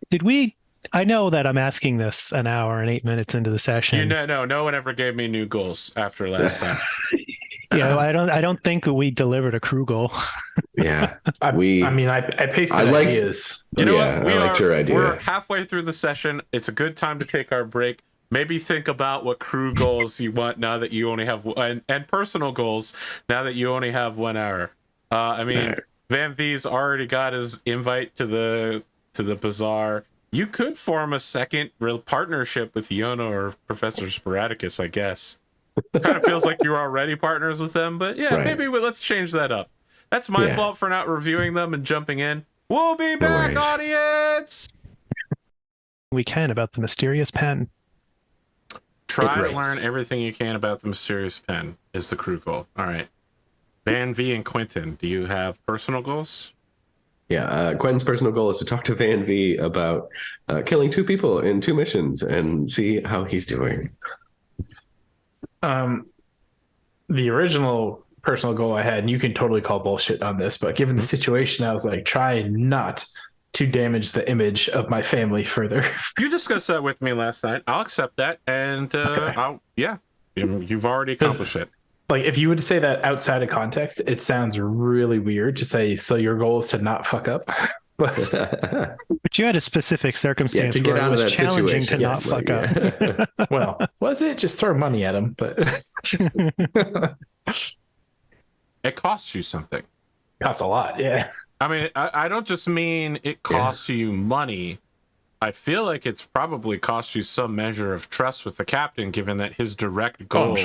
Did we? I know that I'm asking this an hour and 8 minutes into the session. You know, no one ever gave me new goals after last time. Yeah, I don't think we delivered a crew goal. Yeah, I pasted ideas. You know yeah, what? I liked your idea. We're halfway through the session. It's a good time to take our break. Maybe think about what crew goals you want now that you only have and personal goals now that you only have 1 hour. Van-Vee's already got his invite to the bazaar. You could form a second real partnership with Yono or Professor Sporadicus, I guess. Kind of feels like you're already partners with them, but yeah, right. maybe let's change that up. That's my fault for not reviewing them and jumping in. We'll be back, audience! We can about the mysterious pen. Try to learn everything you can about the mysterious pen is the crew goal. All right. Van-Vee and Quentin, do you have personal goals? Yeah, Quentin's personal goal is to talk to Van-Vee about killing 2 people in 2 missions and see how he's doing. The original personal goal I had, and you can totally call bullshit on this, but given the situation, I was like, try not to damage the image of my family further. You discussed that with me last night. I'll accept that, and you've already accomplished it. Like, if you would say that outside of context, it sounds really weird to say, so your goal is to not fuck up. But you had a specific circumstance to get where out it was of that challenging situation. to not fuck up. Well, was it? Just throw money at him, but It costs you something. Costs a lot, yeah. I mean, I don't just mean it costs you money. I feel like it's probably cost you some measure of trust with the captain, given that his direct goal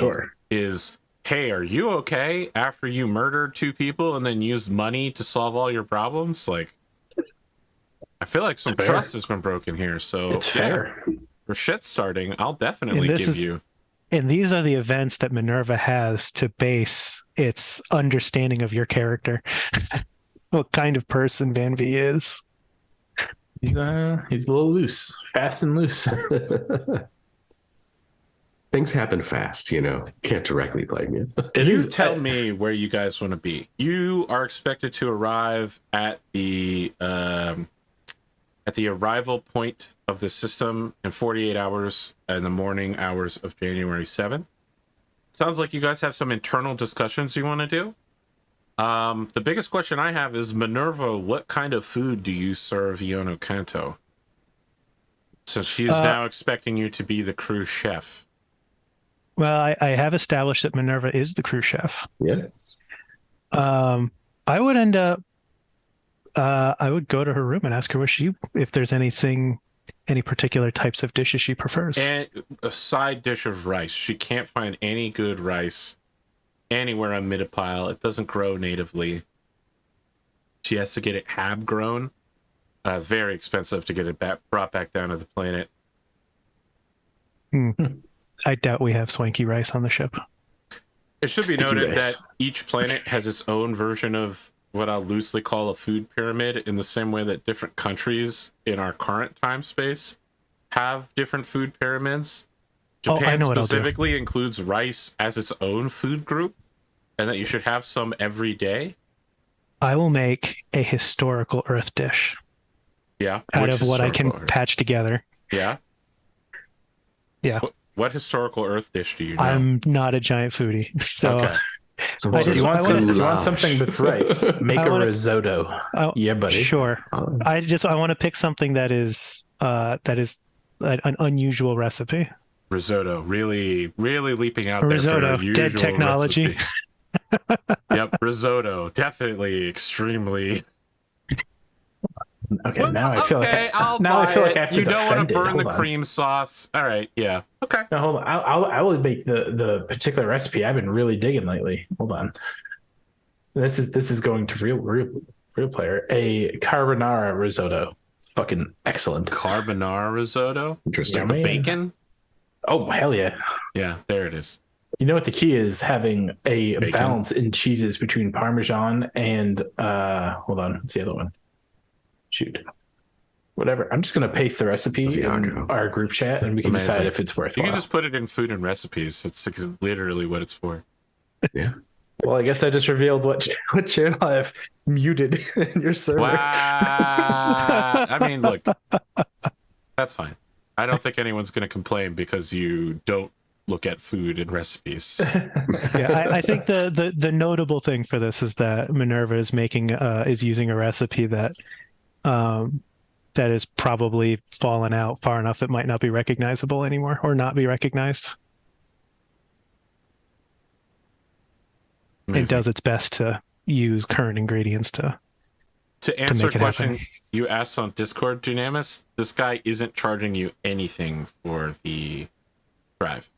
is, hey, are you okay after you murdered 2 people and then used money to solve all your problems? Like, I feel like some trust has been broken here. So it's fair. For shit starting, I'll definitely give you. And these are the events that Minerva has to base its understanding of your character. What kind of person Van-Vee is. He's a little loose, fast and loose. Things happen fast, Can't directly blame you. You tell me where you guys want to be. You are expected to arrive at the arrival point of the system in 48 hours in the morning hours of January 7th. Sounds like you guys have some internal discussions you want to do. The biggest question I have is, Minerva, what kind of food do you serve Yono Kanto? So she's now expecting you to be the crew chef. Well, I have established that Minerva is the crew chef. Yeah. I would end up, I would go to her room and ask her if there's any particular types of dishes she prefers. And a side dish of rice. She can't find any good rice anywhere on Midapile. It doesn't grow natively. She has to get it hab grown. Very expensive to get it brought back down to the planet. I doubt we have swanky rice on the ship. It should be Sticky noted rice. that each planet has its own version of what I'll loosely call a food pyramid, in the same way that different countries in our current time space have different food pyramids. Japan know what I'll do. specifically includes rice as its own food group, and that you should have some every day. I will make a historical Earth dish. Yeah. Out Which of what I can historical Earth? patch together. Yeah. Yeah. What historical Earth dish do you know? I'm not a giant foodie, so Okay. So I just- You want, I wanna- you want something with rice? Make I a wanna- risotto. Yeah, buddy. Sure. I want to pick something that is an unusual recipe. Risotto, really leaping out Risotto, there for a dead usual technology. recipe. Yep, risotto, definitely extremely. Okay, now I feel okay, like I'll now buy I feel like it. I have to You don't want defend to it. burn the Hold on. cream sauce. All right, yeah, okay. No, hold on. I will make the particular recipe I've been really digging lately. Hold on. This is going to real player. A carbonara risotto. It's fucking excellent. Carbonara risotto, Interesting. Yeah, the man. bacon. Oh hell yeah! Yeah, there it is. You know what the key is? Having a Bacon. balance in cheeses between Parmesan and hold on, what's the other one? Shoot. Whatever. I'm just gonna paste the recipe in Psionic. our group chat, and we can Amazing. decide if it's You worthwhile. can just put it in food and recipes. It's literally what it's for. Yeah. Well, I guess I just revealed what channel I have muted in your server. Wow. I mean, look, that's fine. I don't think anyone's going to complain because you don't look at food and recipes. Yeah, I think the notable thing for this is that MINERVA is using a recipe that that is probably fallen out far enough it might not be recognizable anymore or not be recognized. Amazing. It does its best to use current ingredients to answer a make it question happen. you asked on Discord, Dunamis, this guy isn't charging you anything for the drive.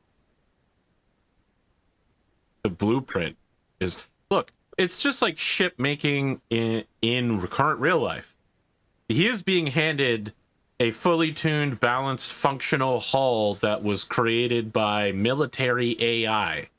The blueprint is, look, it's just like ship making in current real life. He is being handed a fully tuned, balanced, functional hull that was created by military AI.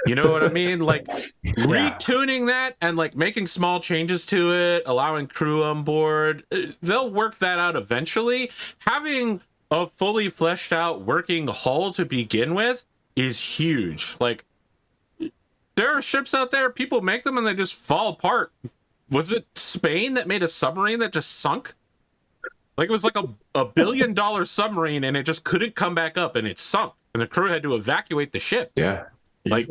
You know what I mean? Like retuning that and like making small changes to it, allowing crew on board. They'll work that out eventually. Having a fully fleshed out working hull to begin with is huge. Like there are ships out there, people make them and they just fall apart. Was it Spain that made a submarine that just sunk? Like it was like a $1 billion submarine and it just couldn't come back up and it sunk. And the crew had to evacuate the ship. Yeah. Like,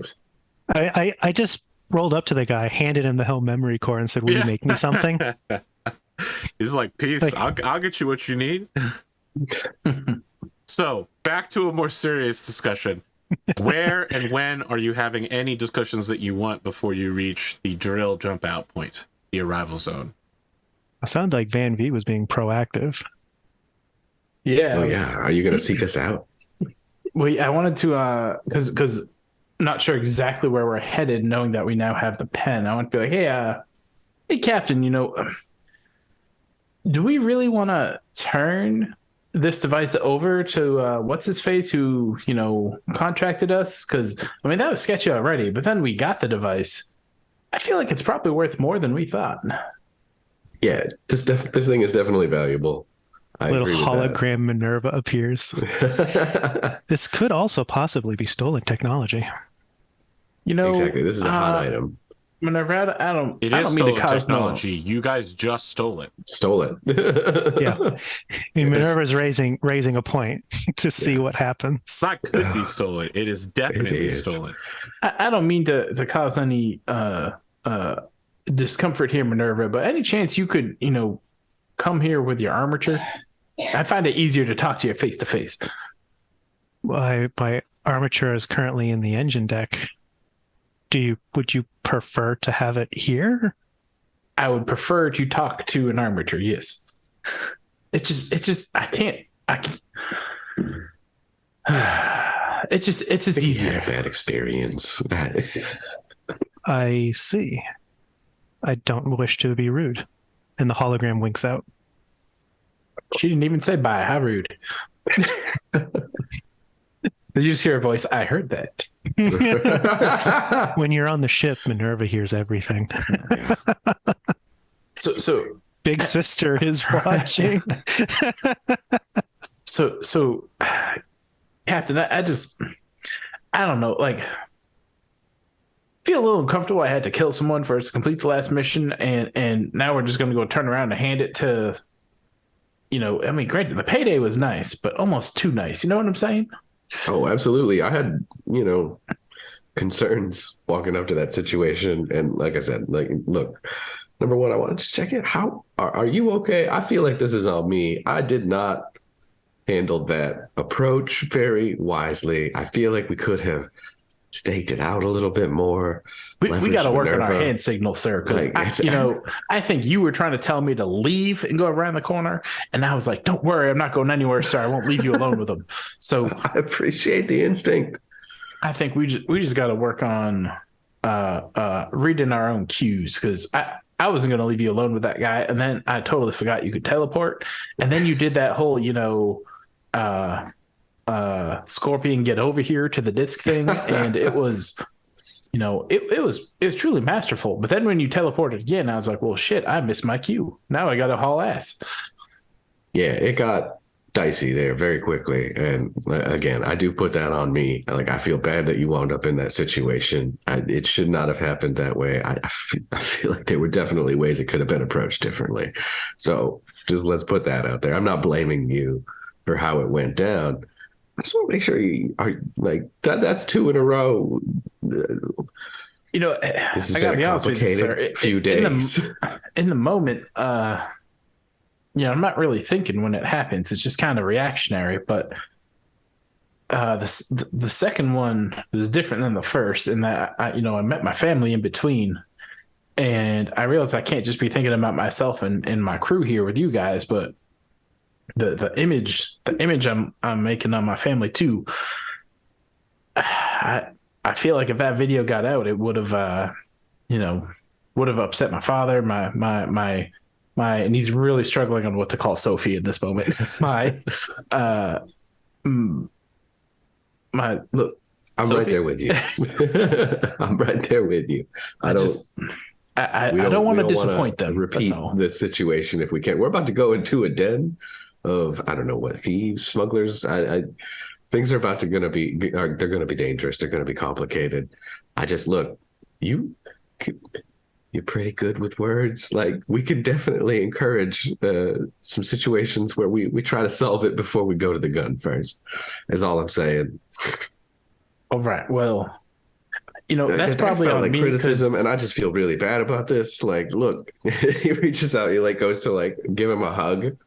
I just rolled up to the guy, handed him the Helm memory core, and said, "Will you make me something?" He's like, "Peace. Like- I'll get you what you need." So back to a more serious discussion. Where and when are you having any discussions that you want before you reach the drill jump out point, the arrival zone? It sounded like Van-Vee was being proactive. Yeah. Oh yeah. Are you gonna seek us out? Well, I wanted to because not sure exactly where we're headed, knowing that we now have the pen. I want to be like, hey, Captain, do we really want to turn this device over to what's his face who contracted us? Because I mean that was sketchy already, but then we got the device. I feel like it's probably worth more than we thought. Yeah. This thing is definitely valuable. I Little agree with hologram Minerva appears. that. This could also possibly be stolen technology. Exactly. This is a hot item. Minerva, I don't It I is don't mean to stolen cause technology. You guys just stole it. Stole it. Yeah. I mean, Minerva's raising a point to see what happens. It's not could be stolen. It is definitely It is. stolen. I don't mean to cause any discomfort here, Minerva, but any chance you could, come here with your armature? I find it easier to talk to you face to face. My armature is currently in the engine deck. Would you prefer to have it here? I would prefer to talk to an armature, yes. It's just I can't it's just He had easier. a bad experience. I see. I don't wish to be rude. And the hologram winks out. She didn't even say bye. How rude. Did you just hear a voice? I heard that. When you're on the ship, Minerva hears everything. So Big sister is watching. So Captain, I don't know, like, feel a little uncomfortable. I had to kill someone for us to complete the last mission, and now we're just going to go turn around and hand it to, I mean, granted, the payday was nice, but almost too nice. You know what I'm saying? Oh, absolutely. I had, concerns walking up to that situation. And like I said, like, look, number one, I want to just check it. How are you okay? I feel like this is on me. I did not handle that approach very wisely. I feel like we could have staked it out a little bit more. We got to work on our hand signal, sir, because I think you were trying to tell me to leave and go around the corner, and I was like, "Don't worry, I'm not going anywhere, sir. I won't leave you alone with them." So I appreciate the instinct. I think we just got to work on reading our own cues, because I wasn't going to leave you alone with that guy, and then I totally forgot you could teleport, and then you did that whole Scorpion get over here to the disc thing, and it was it was truly masterful. But then when you teleported again, I was like, well, shit, I missed my cue. Now I gotta haul ass. Yeah, it got dicey there very quickly, and again, I do put that on me. Like, I feel bad that you wound up in that situation. It should not have happened that way. I feel like there were definitely ways it could have been approached differently. So just let's put that out there. I'm not blaming you for how it went down. I just want to make sure you are like that. That's 2 in a row. This I gotta be honest with you, sir. Few days in the moment, I'm not really thinking when it happens. It's just kind of reactionary. But the second one was different than the first, in that I met my family in between, and I realized I can't just be thinking about myself and my crew here with you guys, but the image I'm making on my family too. I feel like if that video got out, it would have upset my father, my and he's really struggling on what to call Sophie at this moment. Look, I'm Sophie? right there with you. I'm right there with you. I don't want to disappoint them. Repeat the situation if we can. We're about to go into a den of, I don't know what, thieves, smugglers. Things are about to they're going to be dangerous. They're going to be complicated. Look, you're pretty good with words. Like, we could definitely encourage some situations where we try to solve it before we go to the gun first, is all I'm saying. All right. Well, that's probably on like me, criticism, and I just feel really bad about this. Like, look, he reaches out, he goes to give him a hug.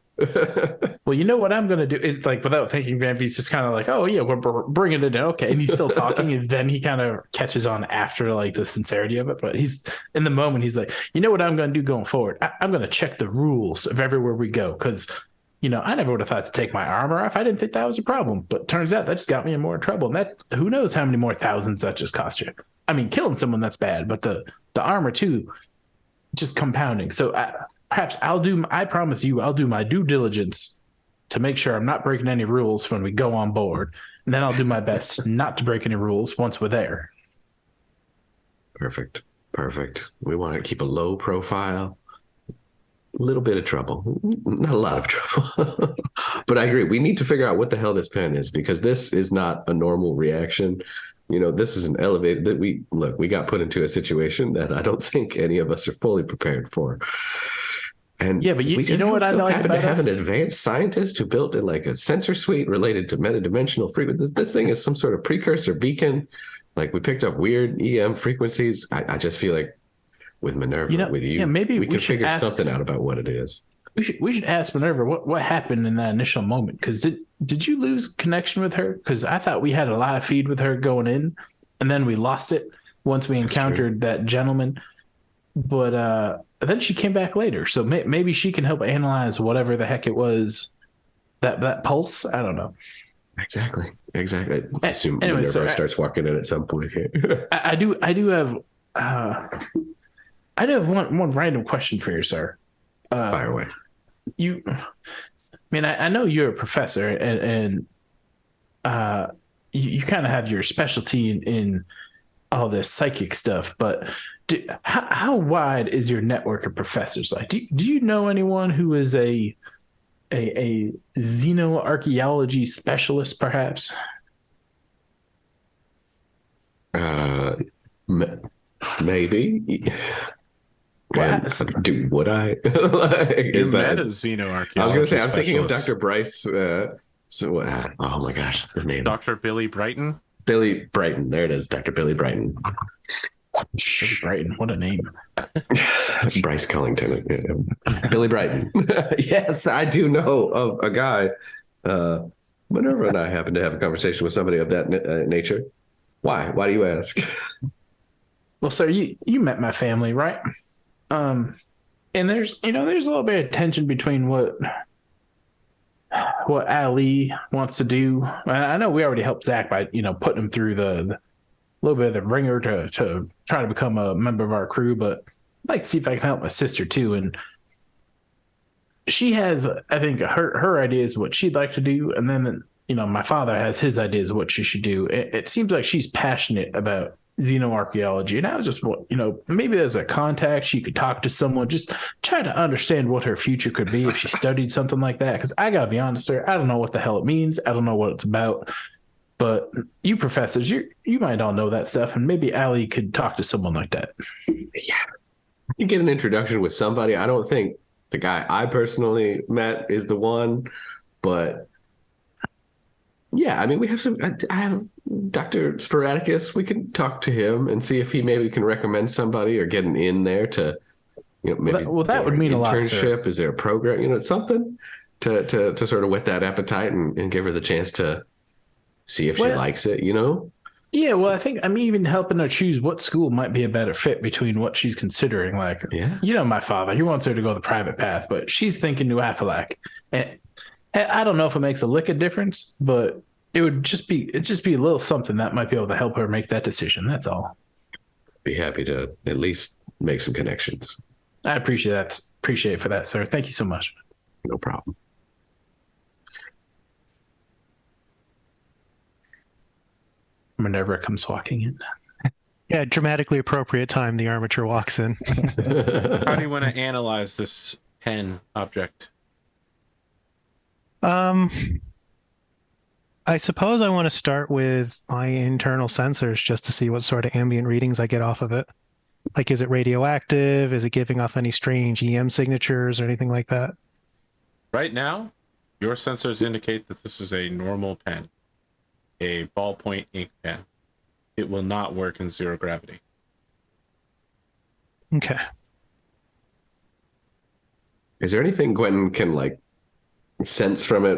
Well, you know what I'm going to do? Without thinking, Van-Vee's just kind of like, oh yeah, we're bringing it in. Okay. And he's still talking. And then he kind of catches on after the sincerity of it. But he's in the moment, he's like, you know what I'm going to do going forward? I'm going to check the rules of everywhere we go. Cause I never would have thought to take my armor off. I didn't think that was a problem, but turns out that just got me in more trouble. And that, who knows how many more thousands that just cost you. I mean, killing someone, that's bad, but the armor too, just compounding. So perhaps I promise you, I'll do my due diligence to make sure I'm not breaking any rules when we go on board. And then I'll do my best not to break any rules once we're there. Perfect. We want to keep a low profile, a little bit of trouble, not a lot of trouble. But I agree. We need to figure out what the hell this pen is, because this is not a normal reaction. This is an elevated that we got put into a situation that I don't think any of us are fully prepared for. And yeah, but you know what I like about have an advanced scientist who built a sensor suite related to metadimensional frequencies. This thing is some sort of precursor beacon. We picked up weird EM frequencies. I just feel like with MINERVA, with you, maybe we can figure something out about what it is. We should ask MINERVA what happened in that initial moment. Because did you lose connection with her? Because I thought we had a live feed with her going in, and then we lost it once we encountered that gentleman. But then she came back later, so maybe she can help analyze whatever the heck it was, that pulse. I don't know. Exactly. I assume anyway, MINERVA starts walking in at some point here. I do have one random question for you, sir. Fire away. I know you're a professor, and you kind of have your specialty in all this psychic stuff, but how wide is your network of professors? Do you know anyone who is a xenoarchaeology specialist, perhaps? Maybe. Well, Would I? Like, You is met that? a xenoarchaeologist I was gonna say I'm thinking of specialist. Dr. Bryce. Oh my gosh, the name. Dr. Billy Brighton. Billy Brighton. There it is, Dr. Billy Brighton. Billy Brighton, what a name. Bryce Cullington. Billy Brighton. Yes, I do know of a guy. Minerva and I happened to have a conversation with somebody of that nature. Why? Why do you ask? Well, sir, you met my family, right? And there's a little bit of tension between what Ali wants to do. I know we already helped Zach by putting him through the little bit of the ringer to try to become a member of our crew, but I'd like to see if I can help my sister too. And she has, I think, her ideas of what she'd like to do, and then my father has his ideas of what she should do. It seems like she's passionate about xenoarchaeology, and I was just, maybe there's a contact she could talk to someone, just try to understand what her future could be if she studied something like that. Because I gotta be honest, sir, I don't know what the hell it means. I don't know what it's about. But you professors, you might all know that stuff, and maybe Ali could talk to someone like that. Yeah, you get an introduction with somebody. I don't think the guy I personally met is the one, but yeah, I mean, we have some. I have Dr. Sporadicus. We can talk to him and see if he maybe can recommend somebody or get an in there to, maybe. Well, that would mean a lot, sir. Internship? Is there a program? Something to sort of whet that appetite and give her the chance to see if she likes it. Yeah, well, I think I'm even helping her choose what school might be a better fit between what she's considering. Like, my father, he wants her to go the private path, but she's thinking New Aflac. And I don't know if it makes a lick of difference, but it'd just be a little something that might be able to help her make that decision. That's all. Be happy to at least make some connections. I appreciate that. Appreciate it for that, sir. Thank you so much. No problem. Minerva comes walking in. Yeah, dramatically appropriate time the armature walks in. How do you want to analyze this pen object? I suppose I want to start with my internal sensors just to see what sort of ambient readings I get off of it. Like, is it radioactive? Is it giving off any strange EM signatures or anything like that? Right now, your sensors indicate that this is a normal pen, a ballpoint ink pen. It will not work in zero gravity. Okay. Is there anything Quentin can sense from it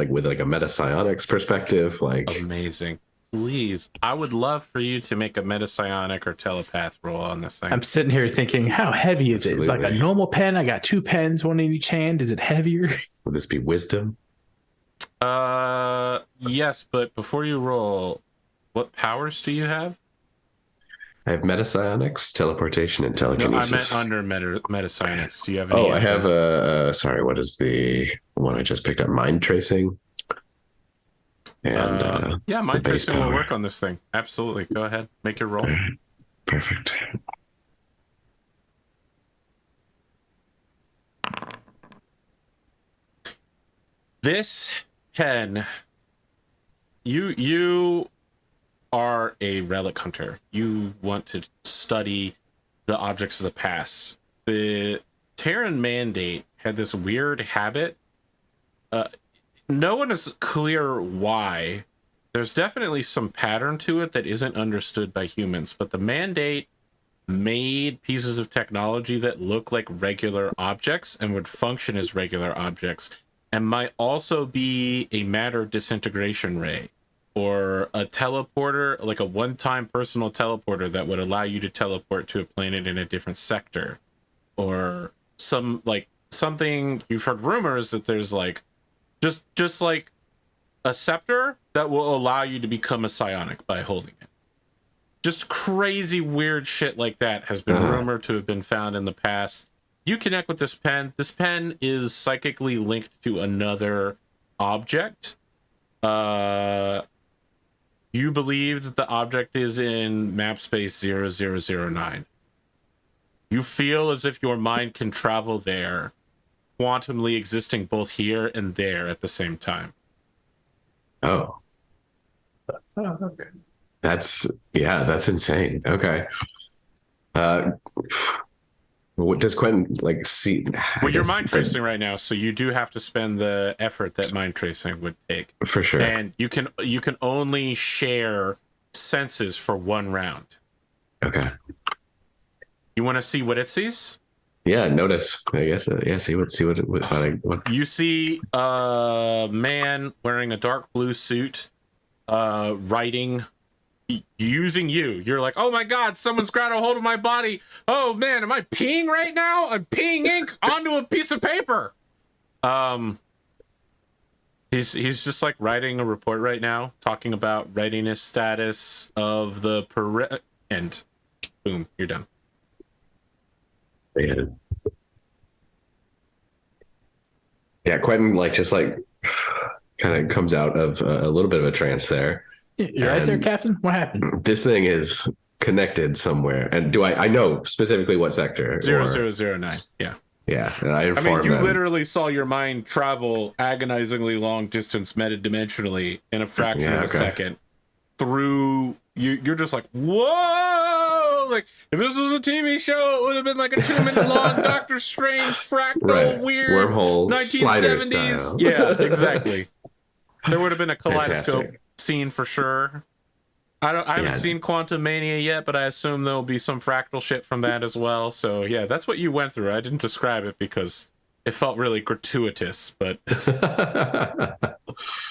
with a metapsionics perspective? Amazing. Please, I would love for you to make a metapsionic or telepath roll on this thing. I'm sitting here thinking, how heavy is it? It's like a normal pen. I got 2 pens, one in each hand. Is it heavier? Would this be wisdom? Yes, but before you roll, what powers do you have? I have metapsionics, teleportation, and telekinesis. No, I meant under metapsionics. Do you have any? Oh, I have sorry, what is the one I just picked up? Mind tracing. And yeah, mind tracing will work on this thing. Absolutely. Go ahead. Make your roll. Perfect. This pen, you are a relic hunter. You want to study the objects of the past. The Terran Mandate had this weird habit. No one is clear why. There's definitely some pattern to it that isn't understood by humans, but the Mandate made pieces of technology that look like regular objects and would function as regular objects, and might also be a matter disintegration ray or a teleporter, like a one-time personal teleporter that would allow you to teleport to a planet in a different sector, or something you've heard rumors that there's just like a scepter that will allow you to become a psionic by holding it. Just crazy weird shit like that has been rumored to have been found in the past. You connect with this pen. This pen is psychically linked to another object. You believe that the object is in map space 0009. You feel as if your mind can travel there, quantumly existing both here and there at the same time. Oh. Okay. That's insane. Okay. What does Quentin like see? Well, you're mind tracing right now, so you do have to spend the effort that mind tracing would take. For sure. And you can only share senses for 1 round. Okay. You want to see what it sees? Yeah, notice. I guess. Yeah, see what You see a man wearing a dark blue suit, writing, using you. You're like, oh my god, someone's grabbed a hold of my body. Oh man, am I peeing right now? I'm peeing ink onto a piece of paper. He's just like writing a report right now, talking about readiness status of the and boom, you're done. Yeah, Quentin kind of comes out of a little bit of a trance there. You right there, Captain? What happened? This thing is connected somewhere. And I know specifically what sector? 0009. Yeah. Yeah. And I mean, you them. literally saw your mind travel agonizingly long distance metadimensionally in a fraction of a second through you. You're just like, whoa! Like, if this was a TV show, it would have been like a 2-minute long Doctor Strange fractal weird wormholes 1970s. Yeah, exactly. There would have been a kaleidoscope Fantastic. Scene for sure. I haven't seen Quantum Mania yet, but I assume there'll be some fractal shit from that as well. So yeah, that's what you went through. I didn't describe it because it felt really gratuitous, but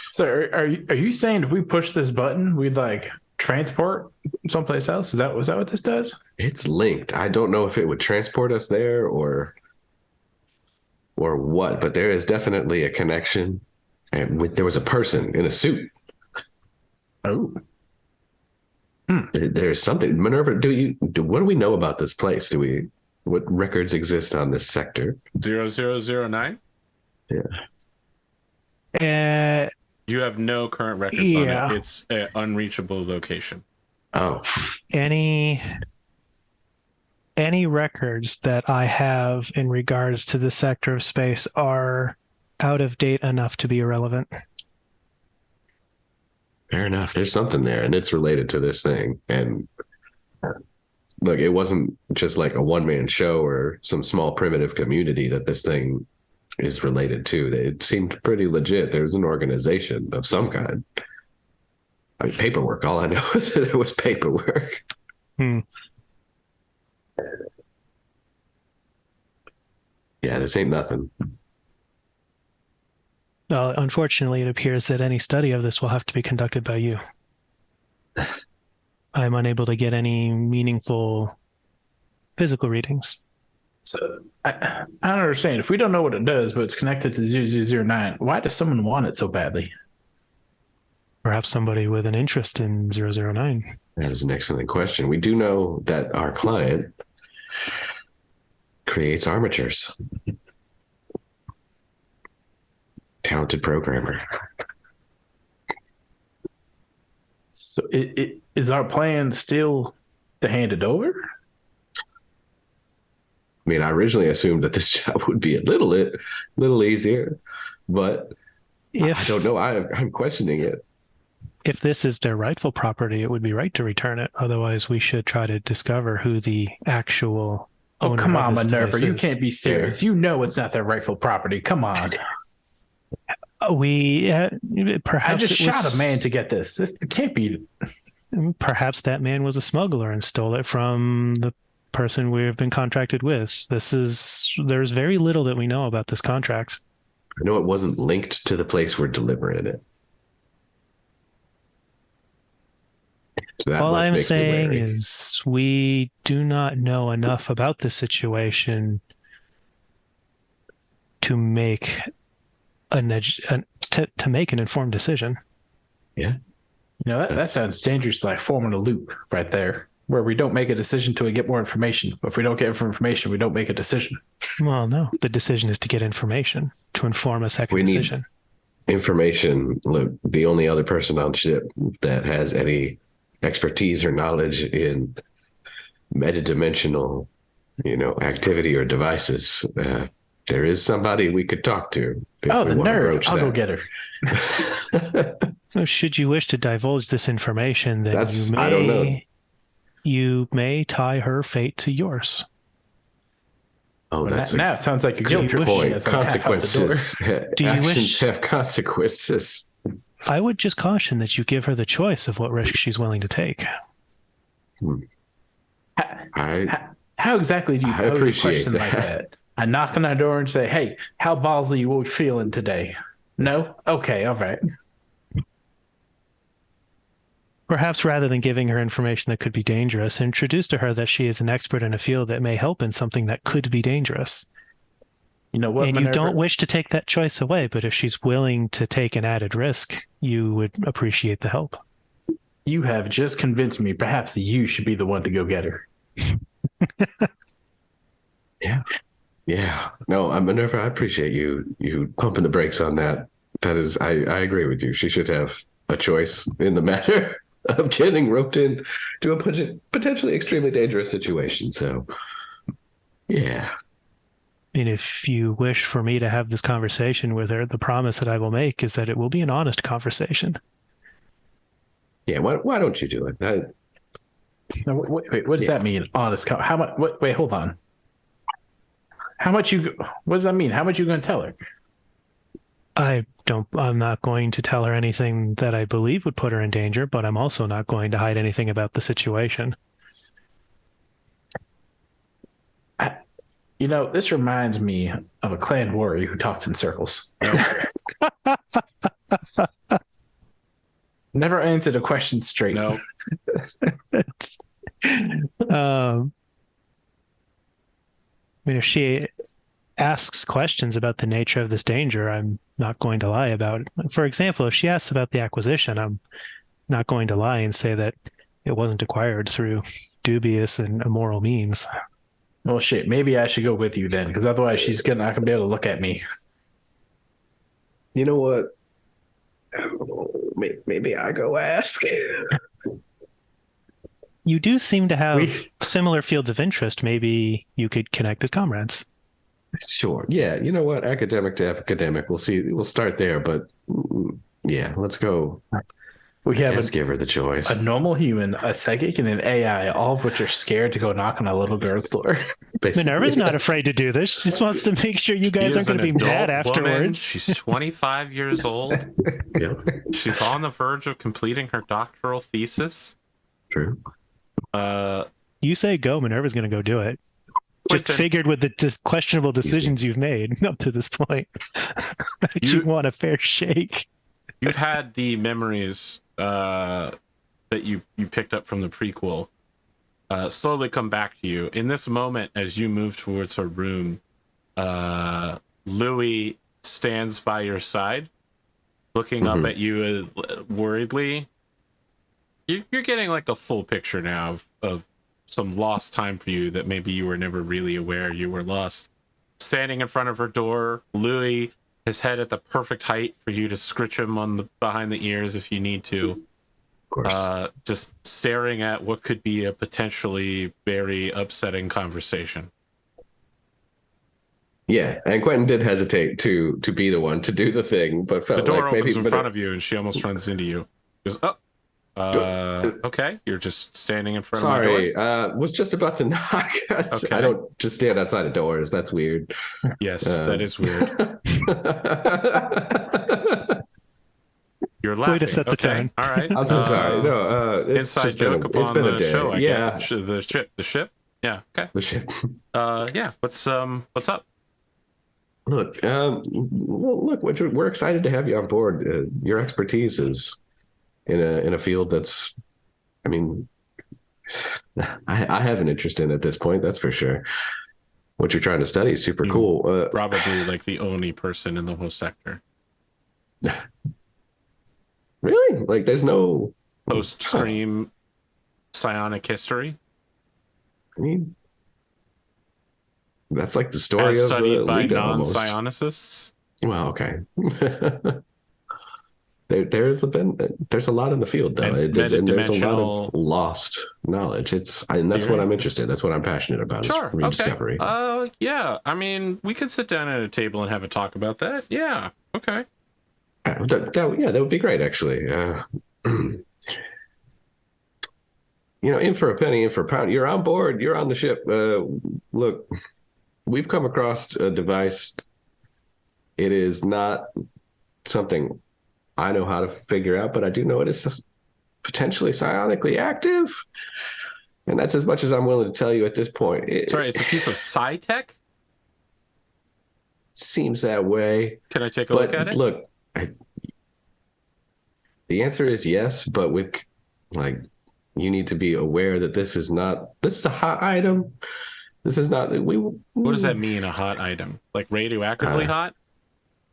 So are you saying if we push this button, we'd like transport someplace else? Was that what this does? It's linked. I don't know if it would transport us there or what, but there is definitely a connection. And there was a person in a suit. Oh. There's something. Minerva, what do we know about this place? What records exist on this sector? 0009? Yeah. You have no current records on it. It's an unreachable location. Oh. Any records that I have in regards to the sector of space are out of date enough to be irrelevant. Fair enough. There's something there, and it's related to this thing. And look, it wasn't just like a one-man show or some small primitive community that this thing is related to. It seemed pretty legit. There's an organization of some kind. I mean, paperwork. All I know is that there was paperwork. Yeah, this ain't nothing. Well, unfortunately, it appears that any study of this will have to be conducted by you. I'm unable to get any meaningful physical readings. So I don't understand. If we don't know what it does, but it's connected to 0009, why does someone want it so badly? Perhaps somebody with an interest in 009. That is an excellent question. We do know that our client creates armatures. Talented programmer. So it is our plan still to hand it over? I mean, I originally assumed that this job would be a little easier, but I don't know. I'm questioning it. If this is their rightful property, it would be right to return it. Otherwise, we should try to discover who the actual owner come of on, this Minerva. device You is. can't be serious. You know it's not their rightful property. Come on. Perhaps I just shot a man to get this. It can't be. Perhaps that man was a smuggler and stole it from the person we've been contracted with. There's very little that we know about this contract. I know it wasn't linked to the place we're delivering it. So all I'm saying is we do not know enough about the situation to make to make an informed decision. Yeah. You know, that sounds dangerous, like forming a loop right there, where we don't make a decision till we get more information. But if we don't get information, we don't make a decision. Well, no. The decision is to get information to inform a second decision. Information. Look, the only other person on ship that has any expertise or knowledge in metadimensional, activity or devices. There is somebody we could talk to. Oh, the nerd. I'll go get her. Should you wish to divulge this information, then I don't know. You may tie her fate to yours. Oh, Well, now it sounds like you're guilt point. as I'm half out the door. Consequences. Do you Actions wish- have consequences. I would just caution that you give her the choice of what risk she's willing to take. How exactly do you pose a question like that? I knock on her door and say, "Hey, how ballsy you we feeling today?" No? Okay, all right. Perhaps rather than giving her information that could be dangerous, introduce to her that she is an expert in a field that may help in something that could be dangerous. You know what? And you don't wish to take that choice away, but if she's willing to take an added risk, you would appreciate the help. You have just convinced me. Perhaps you should be the one to go get her. Yeah. No, MINERVA, I appreciate you pumping the brakes on that. That is, I agree with you. She should have a choice in the matter of getting roped in to a potentially extremely dangerous situation. So, yeah. And if you wish for me to have this conversation with her, the promise that I will make is that it will be an honest conversation. Yeah, why don't you do it? Now, wait, what does that mean? Honest? How much? Wait, hold on. How much you? What does that mean? How much you going to tell her? I'm not going to tell her anything that I believe would put her in danger, but I'm also not going to hide anything about the situation. You know, this reminds me of a clan warrior who talks in circles. Never answered a question straight. No. I mean, if she asks questions about the nature of this danger, I'm not going to lie about it. For example, if she asks about the acquisition, I'm not going to lie and say that it wasn't acquired through dubious and immoral means. Well, shit, maybe I should go with you then, because otherwise she's not going to be able to look at me. You know what? Maybe I go ask. You do seem to have similar fields of interest. Maybe you could connect as comrades. Sure. Yeah. You know what? Academic to academic. We'll see. We'll start there. But yeah, let's go. We have Let's give her the choice. A normal human, a psychic, and an AI, all of which are scared to go knock on a little girl's door. MINERVA's not afraid to do this. She just wants to make sure you guys aren't going to be mad afterwards. Woman. She's 25 years old. Yeah. She's on the verge of completing her doctoral thesis. True. You say go, MINERVA's going to go do it. Just figured with the questionable decisions you've made up to this point, you want a fair shake. You've had the memories that you picked up from the prequel slowly come back to you. In this moment, as you move towards her room, Louis stands by your side, looking up at you worriedly. You're getting like a full picture now of some lost time for you that maybe you were never really aware you were lost. Standing in front of her door, Louis, his head at the perfect height for you to scritch him behind the ears if you need to. Of course. Just staring at what could be a potentially very upsetting conversation. Yeah, and Quentin did hesitate to be the one to do the thing, but felt the door like opens maybe in front of you, and she almost runs into you. Goes, okay, you're just standing in front of my door. Was just about to knock. Okay. I don't just stand outside of doors. That's weird. Yes, that is weird. You're laughing. Way to set the tone. All right. I'm so sorry. No, it's inside just been joke it's upon been a the day. show. I Yeah, get the ship. Yeah. Okay. the ship. Yeah. What's up? Look, we're excited to have you on board. Your expertise is in a field that's, I mean, I have an interest in at this point. That's for sure. What you're trying to study is super cool. Probably like the only person in the whole sector. Really? Like, there's no Post-stream psionic history. I mean, that's like the story as of studied by Liga almost. non-psionicists. Well, okay. There's a lot in the field though, and there's a lot of lost knowledge. And that's what I'm interested in. That's what I'm passionate about. Sure. Is rediscovery. Okay. Yeah. I mean, we could sit down at a table and have a talk about that. Yeah. Okay. That would be great, actually. In for a penny, in for a pound. You're on board. You're on the ship. Look, we've come across a device. It is not something I know how to figure out, but I do know it is potentially psionically active. And that's as much as I'm willing to tell you at this point. Sorry, it's a piece of psi-tech? Seems that way. Can I take a look at it? Look, the answer is yes, but with you need to be aware that this is a hot item. This is not. What does that mean, a hot item? Like radioactively hot?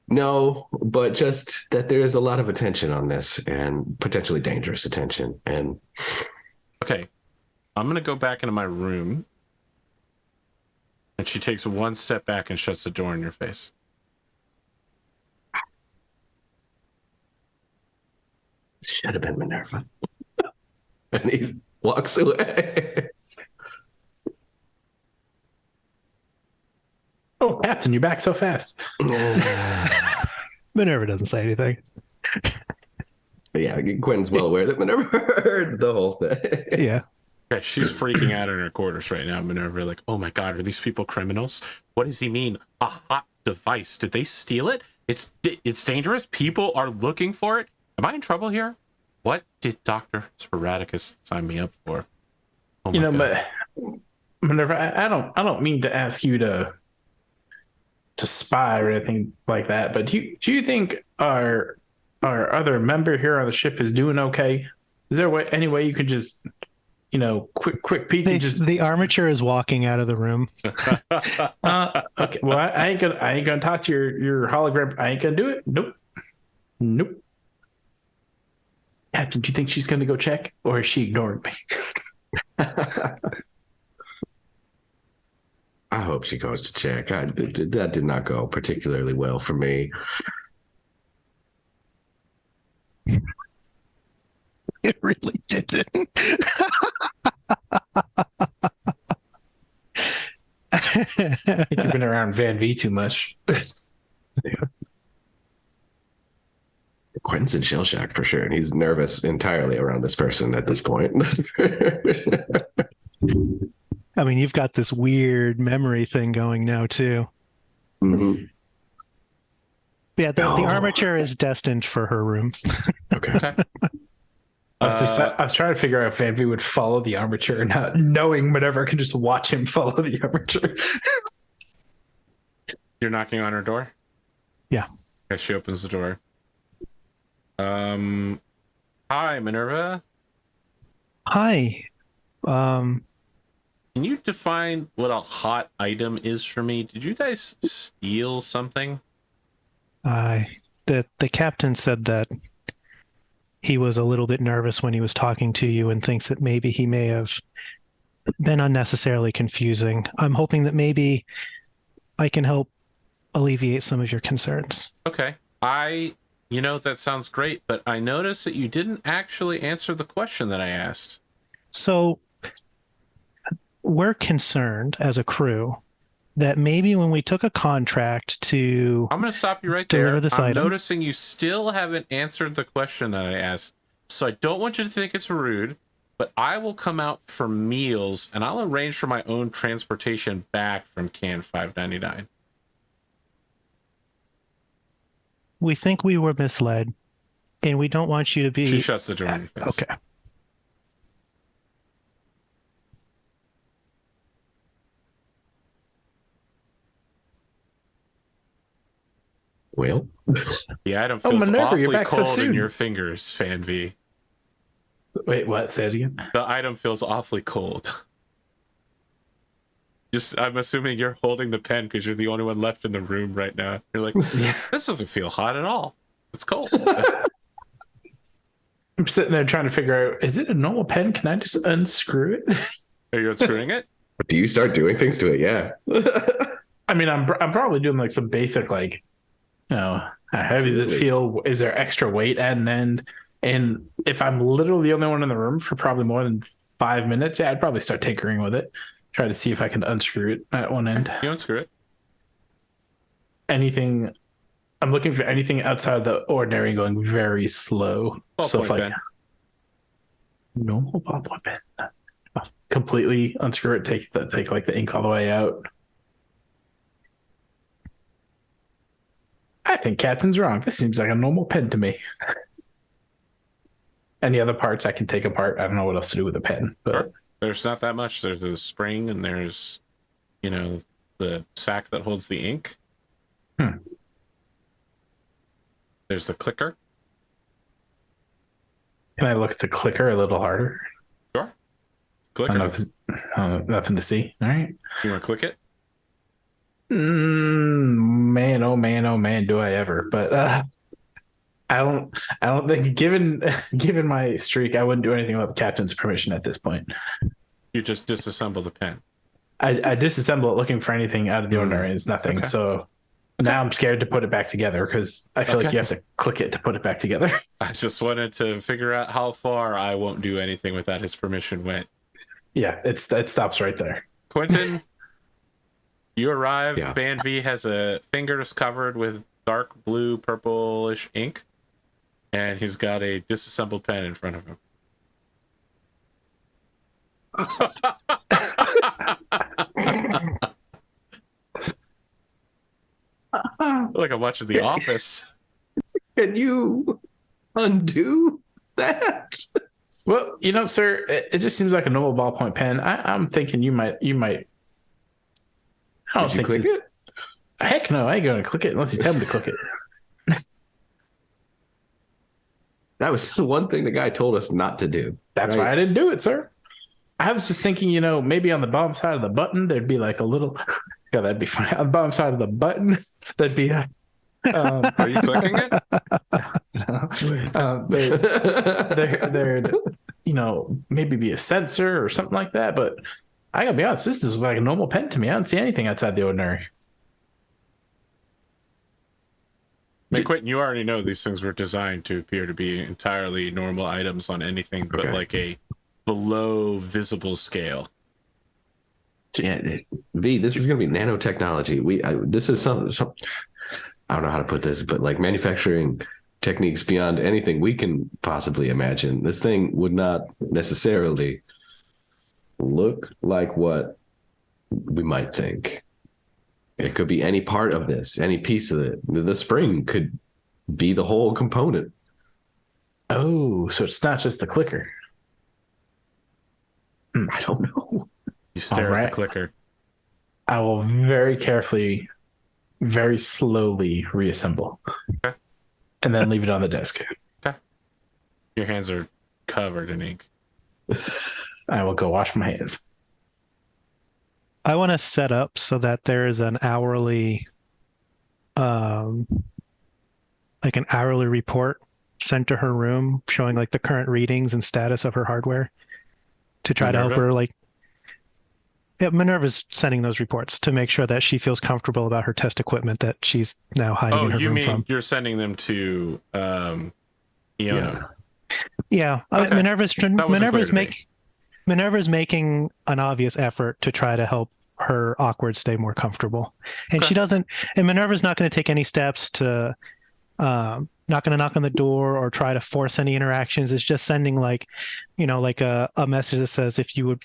No, but just that there is a lot of attention on this and potentially dangerous attention. And okay, I'm going to go back into my room. And she takes one step back and shuts the door in your face. Should have been Minerva. And he walks away. Oh, Captain, you're back so fast. Minerva doesn't say anything. Yeah, Quentin's well aware that Minerva heard the whole thing. Yeah. Okay, she's freaking out in her quarters right now, Minerva. Like, oh my God, are these people criminals? What does he mean? A hot device? Did they steal it? It's dangerous. People are looking for it. Am I in trouble here? What did Dr. Sporadicus sign me up for? Oh my God. But Minerva, I don't mean to ask you to spy or anything like that, but do you think our other member here on the ship is doing okay? Is there any way you could just quick peek and just the armature is walking out of the room. Okay, well I ain't gonna talk to your hologram. I ain't gonna do it. Nope. Captain, do you think she's gonna go check, or is she ignoring me? I hope she goes to check. That did not go particularly well for me. It really didn't. I think you've been around Van-Vee too much. Quentin's in shell shock for sure, and he's nervous entirely around this person at this point. I mean, you've got this weird memory thing going now too. Mm-hmm. Yeah, the armature is destined for her room. Okay. I was trying to figure out if Van-Vee would follow the armature, not knowing Minerva can just watch him follow the armature. You're knocking on her door? Yeah. Okay, she opens the door. Hi, Minerva. Hi. Can you define what a hot item is for me? Did you guys steal something? The captain said that he was a little bit nervous when he was talking to you and thinks that maybe he may have been unnecessarily confusing. I'm hoping that maybe I can help alleviate some of your concerns. Okay. That sounds great, but I noticed that you didn't actually answer the question that I asked. So we're concerned as a crew that maybe when we took a contract to I'm going to stop you right deliver there. this I'm item, noticing you still haven't answered the question that I asked. So I don't want you to think it's rude, but I will come out for meals and I'll arrange for my own transportation back from Can 599. we think we were misled and we don't want you to be... She shuts the door in your face. Okay. Well, The item feels Minerva, you're awfully back so cold in soon. your fingers, Van-Vee. Wait, what? Say it again. The item feels awfully cold. I'm assuming you're holding the pen because you're the only one left in the room right now. You're like, this doesn't feel hot at all. It's cold. I'm sitting there trying to figure out, is it a normal pen? Can I just unscrew it? Are you unscrewing it? do you start doing things to it? Yeah. I mean, I'm probably doing like some basic, how heavy does it feel? Is there extra weight at an end? And if I'm literally the only one in the room for probably more than 5 minutes, I'd probably start tinkering with it. Try to see if I can unscrew it at one end. You unscrew it. Anything I'm looking for anything outside of the ordinary, going very slow. So Ballpoint pen. Normal ballpoint pen. I'll completely unscrew it. Take like the ink all the way out. I think Captain's wrong. This seems like a normal pen to me. Any other parts I can take apart? I don't know what else to do with a pen, but There's not that much. There's a spring, and there's, the sack that holds the ink. There's the clicker. Can I look at the clicker a little harder? Sure. Clicker. Nothing to see. All right. You want to click it? Man, oh man, do I ever? But I don't think given my streak, I wouldn't do anything without the captain's permission at this point. You just disassemble the pen. I disassemble it looking for anything out of the ordinary. It's nothing. Okay. So now I'm scared to put it back together because I feel like you have to click it to put it back together. I just wanted to figure out how far I won't do anything without his permission went. Yeah, it stops right there. Quentin, you arrive. Yeah. Van-Vee has fingers covered with dark blue, purplish ink, and he's got a disassembled pen in front of him. Like I'm watching The Office. Can you undo that? Well, sir, it just seems like a normal ballpoint pen. I'm thinking you might. I don't Did you think click this. it? Heck no, I ain't going to click it unless you tell me to click it. That was the one thing the guy told us not to do. That's right? why I didn't do it, sir. I was just thinking, maybe on the bottom side of the button, there'd be like a little. God, that'd be funny. On the bottom side of the button, there'd be a. Are you clicking it? There'd maybe be a sensor or something like that. But I gotta be honest, this is like a normal pen to me. I don't see anything outside the ordinary. Hey, Quentin, you already know these things were designed to appear to be entirely normal items on anything but like a below visible scale. Yeah, V, this is going to be nanotechnology. This is some. I don't know how to put this, but like manufacturing techniques beyond anything we can possibly imagine. This thing would not necessarily look like what we might think. It could be any part of this, any piece of it. The spring could be the whole component. Oh, so it's not just the clicker. I don't know. You stare at All the clicker. I will very carefully, very slowly reassemble. Okay. And then leave it on the desk. Okay. Your hands are covered in ink. I will go wash my hands. I want to set up so that there is an hourly, like an hourly report sent to her room showing like the current readings and status of her hardware to try to help her. Like, yeah, Minerva's sending those reports to make sure that she feels comfortable about her test equipment that she's now hiding in her room from. You're sending them to Iona? Yeah. Okay. Minerva's making an obvious effort to try to help her awkward stay more comfortable. And she doesn't, and Minerva's not going to take any steps to, not going to knock on the door or try to force any interactions. It's just sending like a message that says, if you would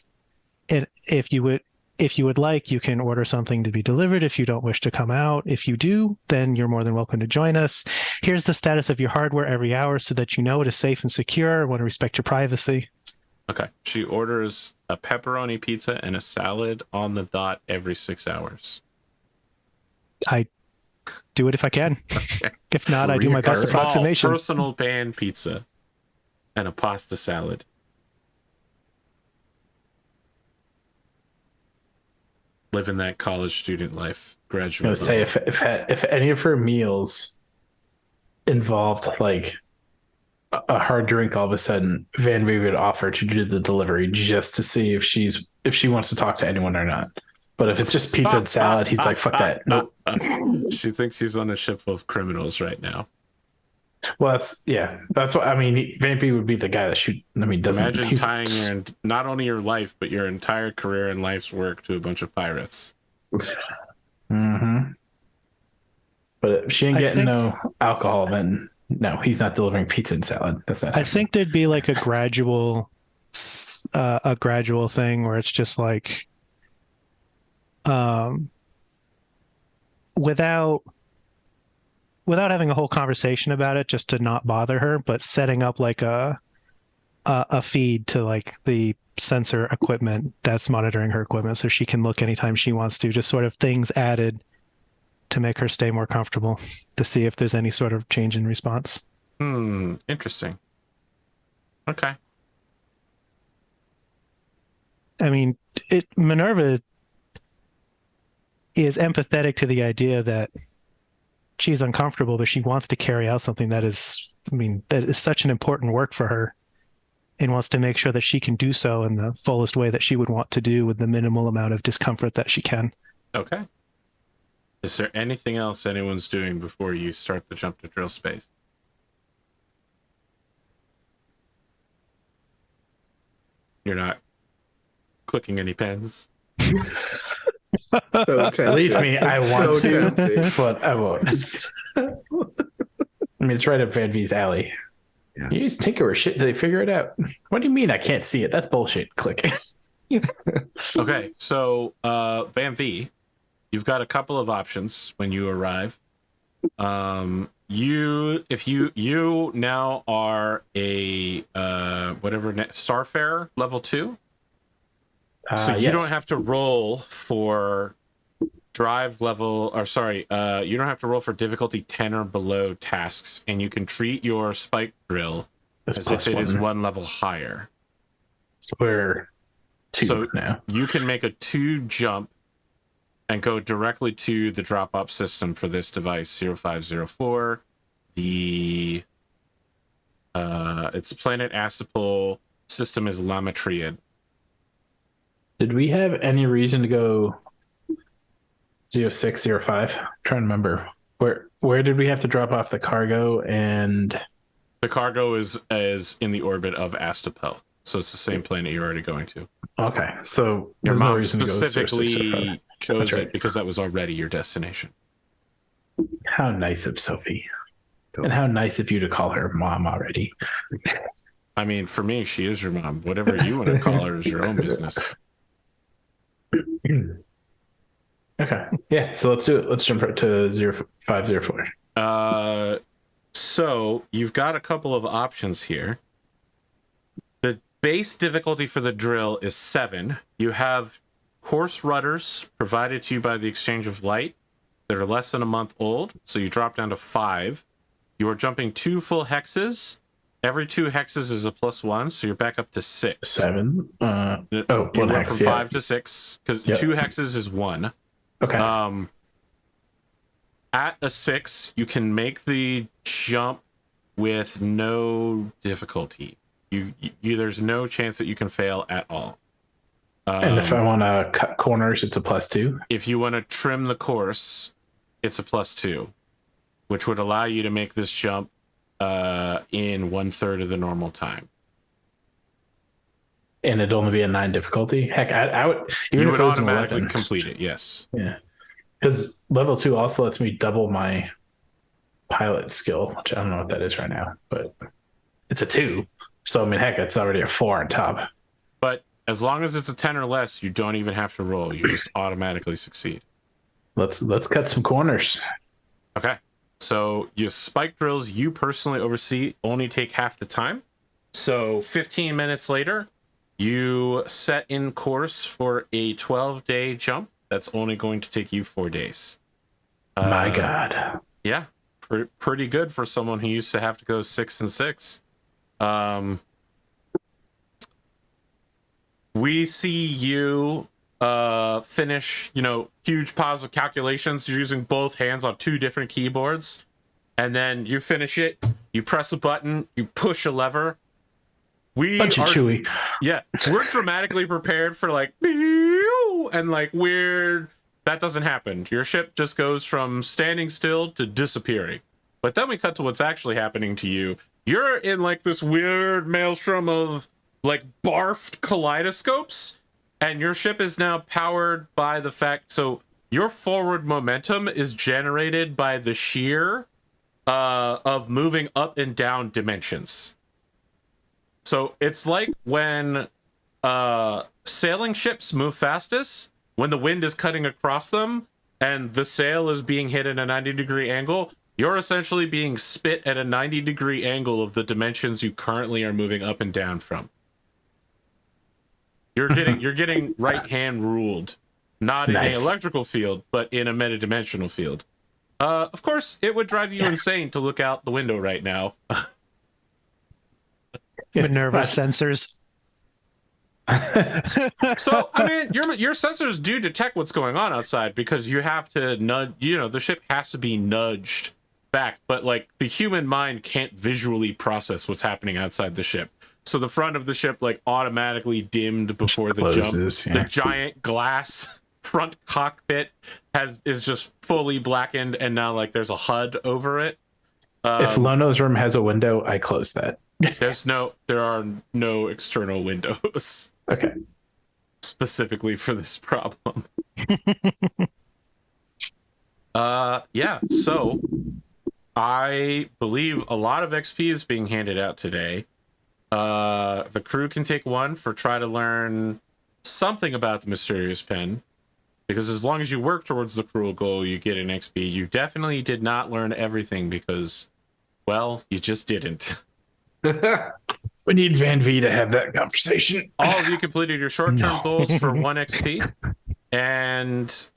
like, you can order something to be delivered. If you don't wish to come out, if you do, then you're more than welcome to join us. Here's the status of your hardware every hour so that you know it is safe and secure. I want to respect your privacy. Okay. She orders a pepperoni pizza and a salad on the dot every 6 hours. I do it if I can. Okay. If not, I do my best Small approximation. personal pan pizza and a pasta salad. Living that college student life. I was Graduate. going to say, if any of her meals involved like a hard drink, all of a sudden Van-Vee would offer to do the delivery just to see if she wants to talk to anyone or not. But if it's just pizza and salad, he's like, fuck that. Nope. She thinks she's on a ship full of criminals right now. Well, that's what I mean. Van-Vee would be the guy that shoot. I mean, Imagine tying not only your life, but your entire career and life's work to a bunch of pirates. Mm-hmm. But if she ain't I getting think- no alcohol, then no, he's not delivering pizza and salad. That's not. I think there'd be like a gradual thing where it's just like, without having a whole conversation about it, just to not bother her, but setting up like a feed to like the sensor equipment that's monitoring her equipment, so she can look anytime she wants to. Just sort of things added to make her stay more comfortable, to see if there's any sort of change in response. Interesting. Okay. I mean, Minerva is empathetic to the idea that she's uncomfortable, but she wants to carry out something that is, that is such an important work for her, and wants to make sure that she can do so in the fullest way that she would want to do, with the minimal amount of discomfort that she can. Okay. Is there anything else anyone's doing before you start the jump to drill space? You're not clicking any pens? So Believe me, I want So to, tempting. but I won't. I mean, it's right up Van-Vee's alley. Yeah. You use tinker with shit till they figure it out. What do you mean I can't see it? That's bullshit. Click. Okay, so Van-Vee, you've got a couple of options when you arrive. You now are a Starfarer level 2. So you yes. don't have to roll for drive level, or sorry, you don't have to roll for difficulty 10 or below tasks, and you can treat your spike drill That's as if it is +1. one level higher. So we're 2 So now. you can make a 2 jump and go directly to the drop-off system for this device, 0504. It's planet Astapol, system is Lamatriad. Did we have any reason to go 0605? I'm trying to remember. Where did we have to drop off the cargo? And The cargo is in the orbit of Astapel, so it's the same planet you're already going to. okay, so Your there's no mom reason to go 0605. specifically chose That's right. it because that was already your destination. How nice of Sophie. Cool. And how nice of you to call her mom already. I mean, for me, she is your mom. Whatever you want to call her is your own business. Okay. Yeah, so let's do it. Let's jump right to 0504. So you've got a couple of options here. The base difficulty for the drill is 7. You have course rudders provided to you by the Exchange of Light that are less than a month old, so you drop down to 5. You are jumping 2 full hexes. Every 2 hexes is a +1, so you're back up to 6. 7. You one went hex, from yeah. 5 to 6 because Yep. 2 hexes is 1. Okay. At a 6, you can make the jump with no difficulty. There's no chance that you can fail at all. And if I want to cut corners, it's a +2. If you want to trim the course, it's a +2, which would allow you to make this jump in 1/3 of the normal time. And it'd only be a 9 difficulty. Heck, I would. Even You if would it was an automatically 11. complete it, yes. Yeah. Because level 2 also lets me double my pilot skill, which I don't know what that is right now, but it's a 2. So, I mean, heck, it's already a 4 on top. But as long as it's a 10 or less, you don't even have to roll. You just automatically succeed. Let's cut some corners. Okay. So your spike drills you personally oversee only take half the time. So 15 minutes later, you set in course for a 12-day jump. That's only going to take you 4 days. My God. Yeah. Pretty good for someone who used to have to go 6 and 6. We see you finish, huge piles of calculations. You're using both hands on 2 different keyboards. And then you finish it. You press a button. You push a lever. Bunch of chewy. Yeah, we're dramatically prepared for and that doesn't happen. Your ship just goes from standing still to disappearing. But then we cut to what's actually happening to you. You're in this weird maelstrom of barfed kaleidoscopes, and your ship is now powered by the fact. So your forward momentum is generated by the sheer of moving up and down dimensions. So it's like when sailing ships move fastest, when the wind is cutting across them and the sail is being hit at a 90-degree angle, you're essentially being spit at a 90-degree angle of the dimensions you currently are moving up and down from. You're getting right hand ruled, not in an electrical field, but in a metadimensional field. Of course, it would drive you insane to look out the window right now. MINERVA sensors. So, I mean, your sensors do detect what's going on outside because you have to nudge, the ship has to be nudged back, but like the human mind can't visually process what's happening outside the ship. So the front of the ship like automatically dimmed before the Closes, jump. The giant glass front cockpit is just fully blackened, and now like there's a HUD over it. If Lono's room has a window, I close that. There are no external windows. Okay. Specifically for this problem. Yeah, so I believe a lot of XP is being handed out today. The crew can take one for try to learn something about the mysterious pen, because as long as you work towards the cruel goal, you get an XP. You definitely did not learn everything because, well, you just didn't. We need Van-Vee to have that conversation. All of you completed your short-term goals for 1 XP, and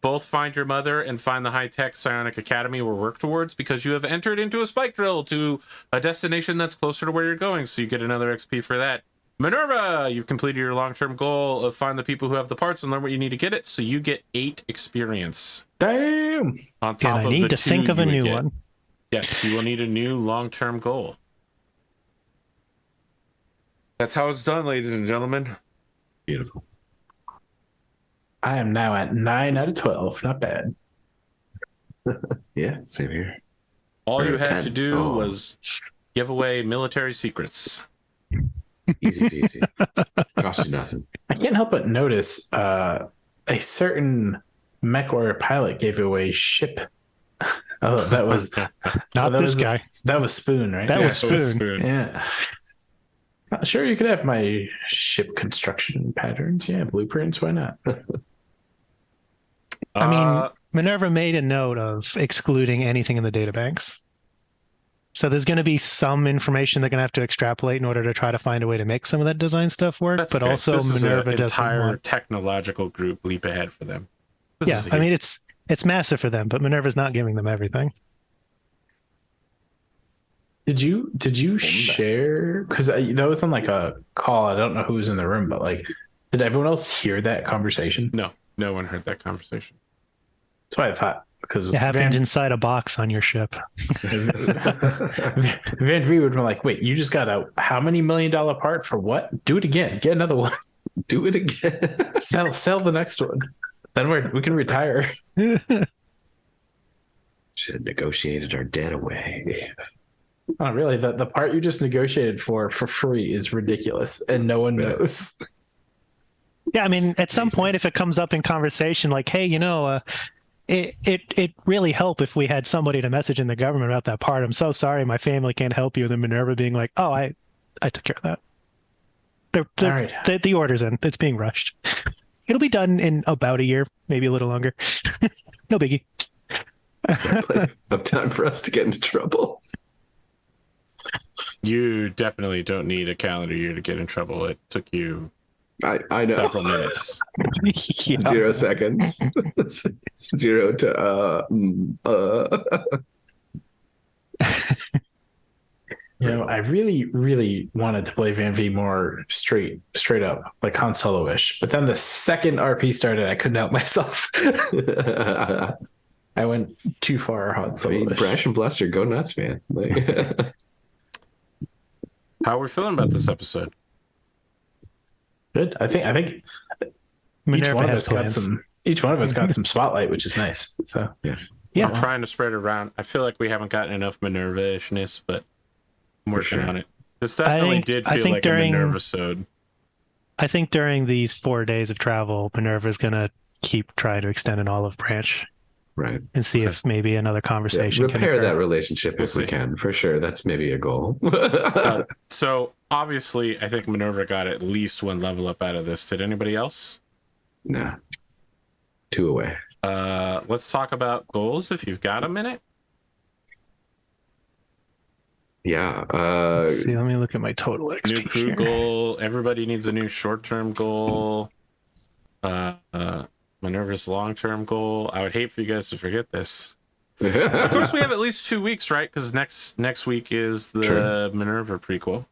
both Find Your Mother and Find the High-Tech Psionic Academy were worked towards because you have entered into a spike drill to a destination that's closer to where you're going, so you get another XP for that. MINERVA, you've completed your long-term goal of find the people who have the parts and learn what you need to get it, so you get 8 experience. Damn! On top I of need the to 2 think of a you would new get. one. Yes, you will need a new long-term goal. That's how it's done, ladies and gentlemen. Beautiful. I am now at 9 out of 12. Not bad. Yeah, same here. All you had 10. to do was give away military secrets. Easy peasy. Cost you nothing. I can't help but notice a certain mech warrior pilot gave away ship. Oh, that was Not this guy. That was Spoon, right? That was it Spoon. Yeah. Sure, you could have my ship construction patterns. Yeah, blueprints. Why not? I mean, MINERVA made a note of excluding anything in the databanks. So there's going to be some information they're going to have to extrapolate in order to try to find a way to make some of that design stuff work. That's but okay. also this is MINERVA an doesn't entire want... technological group leap ahead for them. Yeah, I mean, it's massive for them, but MINERVA's not giving them everything. Did you share? Because that was on like a call. I don't know who was in the room, but like, did everyone else hear that conversation? No one heard that conversation. That's what I thought. Because It happened inside a box on your ship. Van-Vee would be like, "Wait, you just got a how many $1 million part for what? Do it again. Get another one. Do it again. Sell the next one. Then we can retire." Should have negotiated our debt away. Oh, really? The part you just negotiated for free is ridiculous, and no one knows. Yeah, I mean, at some point, if it comes up in conversation, like, hey, it really help if we had somebody to message in the government about that part. I'm so sorry, my family can't help you. And then MINERVA being like, oh, I took care of that. All right. The order's in. It's being rushed. It'll be done in about a year, maybe a little longer. No biggie. Enough time for us to get into trouble. You definitely don't need a calendar year to get in trouble. It took you I know. several minutes. Yeah. 0 seconds. 0 to I really, really wanted to play Van-Vee more straight up, like Han Solo-ish. But then the second RP started, I couldn't help myself. I went too far Han Solo-ish. Brash and Bluster, go nuts, man. How are we feeling about this episode? Good. I think MINERVA has each one of us got some spotlight, which is nice. So yeah. I'm trying to spread it around. I feel like we haven't gotten enough MINERVA-ishness, but I'm working on it. This definitely did feel like a MINERVA-sode. I think during these 4 days of travel, MINERVA is going to keep trying to extend an olive branch. Right. And see if maybe another conversation can repair occur. that relationship if we can, for sure. That's maybe a goal. So obviously, I think MINERVA got at least one level up out of this. Did anybody else? Nah. 2 away. Let's talk about goals if you've got a minute. Yeah. Let's see, let me look at my total XP. New crew here. goal. Everybody needs a new short-term goal. MINERVA's long-term goal. I would hate for you guys to forget this. Of course, we have at least 2 weeks, right? Because next week is the MINERVA prequel.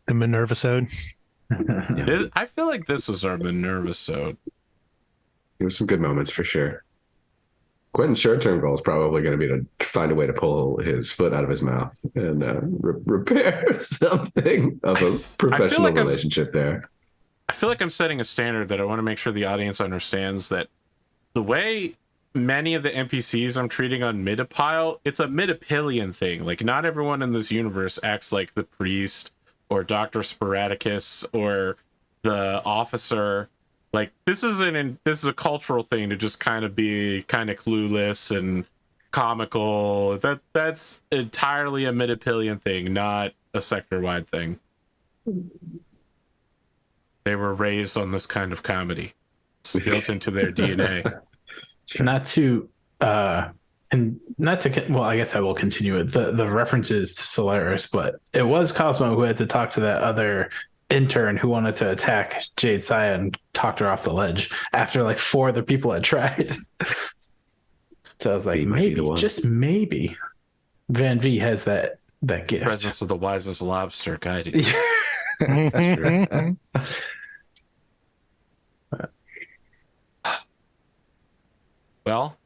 The MINERVA-sode. I feel like this was our MINERVA-sode. There were some good moments for sure. Quentin's short-term goal is probably going to be to find a way to pull his foot out of his mouth and repair something of a professional relationship there. I feel like I'm setting a standard that I want to make sure the audience understands that the way many of the NPCs I'm treating on Midapile, it's a Midapilian thing. Like, not everyone in this universe acts like the priest or Dr. Sporadicus or the officer. Like, this is a cultural thing to just kind of be kind of clueless and comical. That's entirely a Midapilian thing, not a sector-wide thing. They were raised on this kind of comedy. It's built into their DNA. Well, I guess I will continue it. The references to Solaris, but it was Cosmo who had to talk to that other intern who wanted to attack Jade Saya and talked her off the ledge after like 4 other people had tried. So I was like, maybe, just maybe, Van-Vee has that gift. Presence of the wisest lobster guided you. That's true. Well,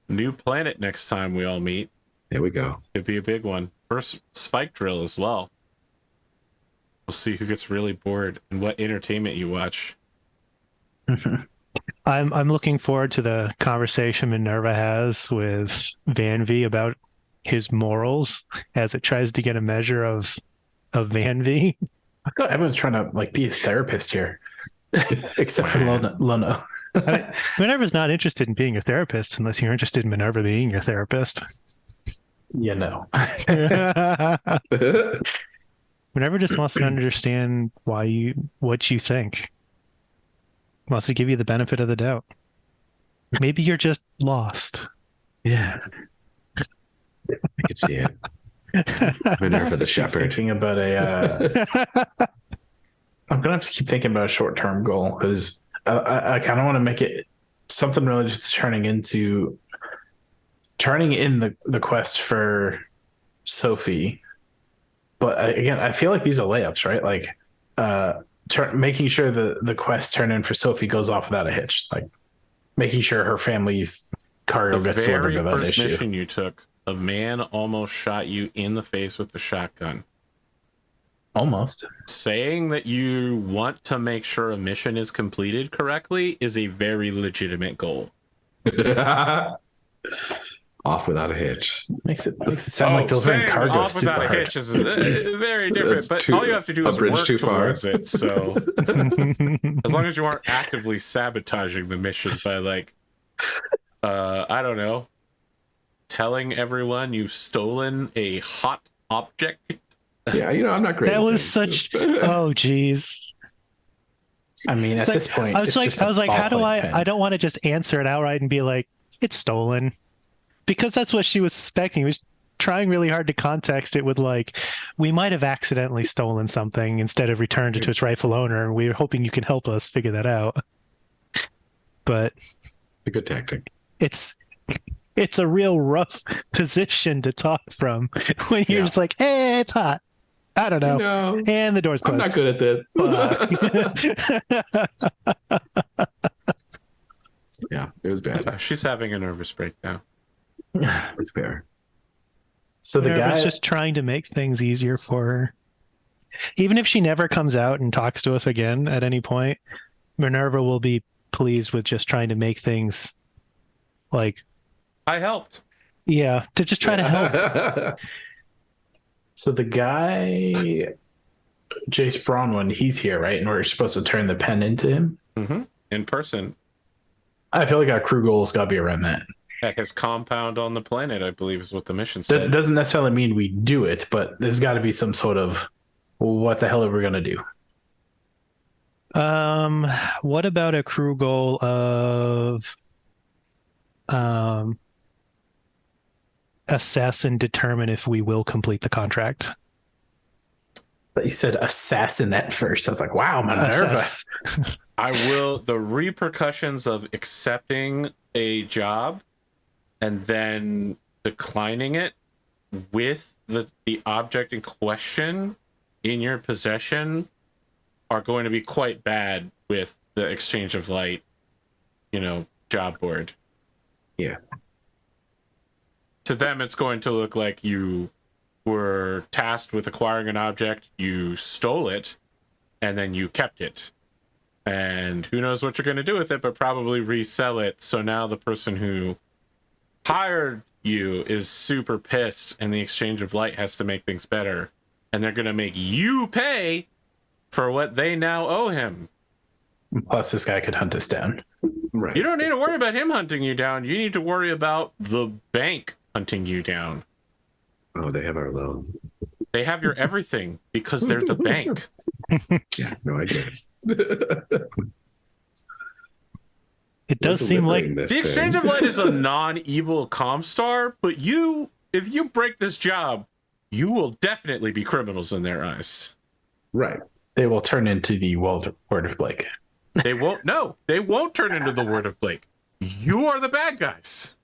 new planet next time we all meet. There we go. Could be a big one. First spike drill as well. We'll see who gets really bored and what entertainment you watch. I'm looking forward to the conversation MINERVA has with Van-Vee about his morals as it tries to get a measure of Van-Vee. I thought everyone's trying to like be his therapist here, except for Lona. I mean, MINERVA's not interested in being your therapist unless you're interested in MINERVA being your therapist. You know. MINERVA just wants to understand what you think. Wants to give you the benefit of the doubt. Maybe you're just lost. Yeah. I could see it. MINERVA the shepherd. Thinking about I'm gonna have to keep thinking about a short-term goal because I kind of want to make it something related to turning in the quest for Sophie. But again, I feel like these are layups, right? Like making sure the quest turn in for Sophie goes off without a hitch. Like making sure her family's cargo gets delivered without issue. The very first mission you took, a man almost shot you in the face with the shotgun. Almost. Saying that you want to make sure a mission is completed correctly is a very legitimate goal. Off without a hitch. Makes it sound like delivering cargo off without a hitch is very different. But all you have to do is work towards it. So as long as you aren't actively sabotaging the mission by like, I don't know, telling everyone you've stolen a hot object. Yeah, I'm not great. That was such. Oh, geez. I mean, at this point, I was like, how do I don't want to just answer it outright and be like, it's stolen, because that's what she was suspecting. He was trying really hard to context it with like, we might have accidentally stolen something instead of returned it to its rightful owner. And we're hoping you can help us figure that out. But a good tactic. It's a real rough position to talk from when you're just like, hey, it's hot. I don't know. And the door's closed. I'm not good at this. Yeah, it was bad. She's having a nervous breakdown. It's fair. So the guy is just trying to make things easier for her. Even if she never comes out and talks to us again at any point, MINERVA will be pleased with just trying to make things like... I helped. Yeah, to just try to help. So the guy, Jace Bronwyn, he's here, right? And we're supposed to turn the pen into him? Mm-hmm. In person. I feel like our crew goal's got to be around that. At his compound on the planet, I believe is what the mission That said. doesn't necessarily mean we do it, but there's got to be some sort of, well, what the hell are we going to do? What about a crew goal of assess and determine if we will complete the contract? But you said assassinate first. I was like, wow, MINERVA. The repercussions of accepting a job and then declining it with the object in question in your possession are going to be quite bad with the exchange of light, job board. Yeah. To them, it's going to look like you were tasked with acquiring an object, you stole it, and then you kept it. And who knows what you're going to do with it, but probably resell it. So now the person who hired you is super pissed, and the exchange of light has to make things better. And they're going to make you pay for what they now owe him. Plus, this guy could hunt us down. Right. You don't need to worry about him hunting you down. You need to worry about the bank hunting you down. Oh, they have our loan. They have your everything because they're the bank. Yeah, no idea. It does seem like The exchange of light is a non-evil Comstar, but if you break this job, you will definitely be criminals in their eyes. Right. They will turn into the Word of Blake. They won't. No, they won't turn into the Word of Blake. You are the bad guys.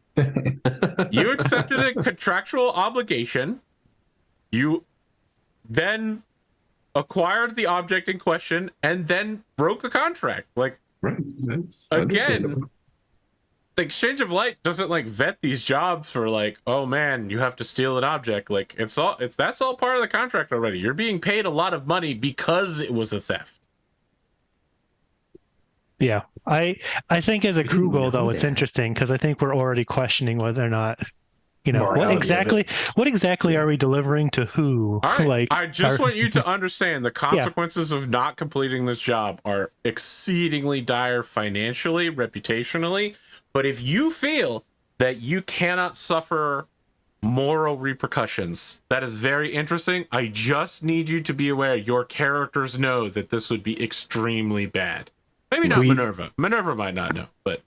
You accepted a contractual obligation. You then acquired the object in question and then broke the contract. Like, Right. That's again, the exchange of light doesn't vet these jobs for oh man, you have to steal an object. That's all part of the contract already. You're being paid a lot of money because it was a theft. Yeah, I think as a crew goal though, it's interesting because I think we're already questioning whether or not, what exactly are we delivering to who? All right. I just want you to understand the consequences of not completing this job are exceedingly dire financially, reputationally. But if you feel that you cannot suffer moral repercussions, that is very interesting. I just need you to be aware your characters know that this would be extremely bad. Maybe not MINERVA. MINERVA might not know, but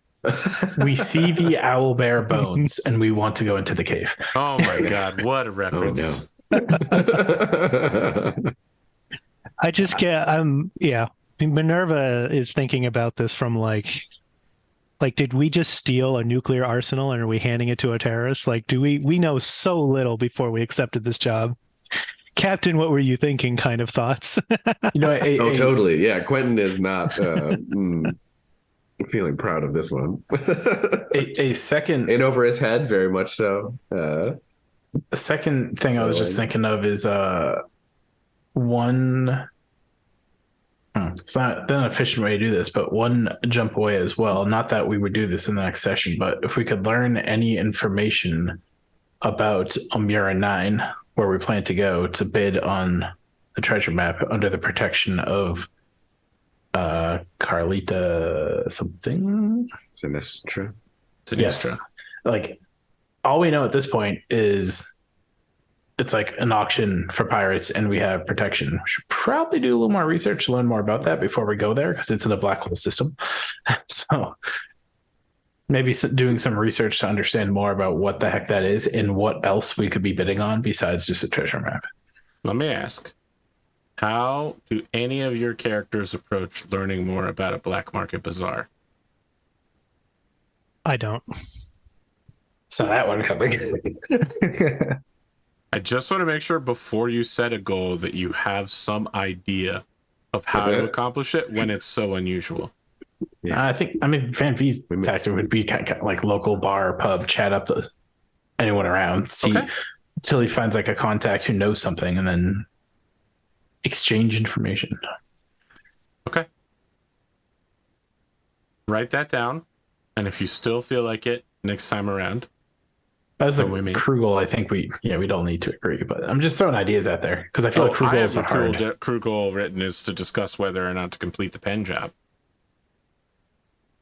we see the owl bear bones and we want to go into the cave. Oh my God, what a reference. Oh, no. I just get, MINERVA is thinking about this from did we just steal a nuclear arsenal and are we handing it to a terrorist? We know so little before we accepted this job. Captain, what were you thinking kind of thoughts? Totally. Yeah. Quentin is not feeling proud of this one. a second in over his head, very much so. A second thing I was just thinking of is one. It's not an efficient way to do this, but one jump away as well. Not that we would do this in the next session, but if we could learn any information about Almira 9, where we plan to go to bid on the treasure map under the protection of Carlita something. Sinistra. Yes. All we know at this point is it's an auction for pirates and we have protection. We should probably do a little more research to learn more about that before we go there because it's in a black hole system. So maybe doing some research to understand more about what the heck that is and what else we could be bidding on besides just a treasure map. Let me ask, how do any of your characters approach learning more about a black market bazaar? I don't. So that one coming. I just want to make sure before you set a goal that you have some idea of how to accomplish it when it's so unusual. Yeah. Van-Vee's tactic would be kind of like local bar, pub, chat up to anyone around, see until he finds a contact who knows something, and then exchange information. Okay. Write that down, and if you still feel like it next time around, as a crew goal, I think we don't need to agree, but I'm just throwing ideas out there because I feel like crew goals are hard. Crew goal written is to discuss whether or not to complete the pen job.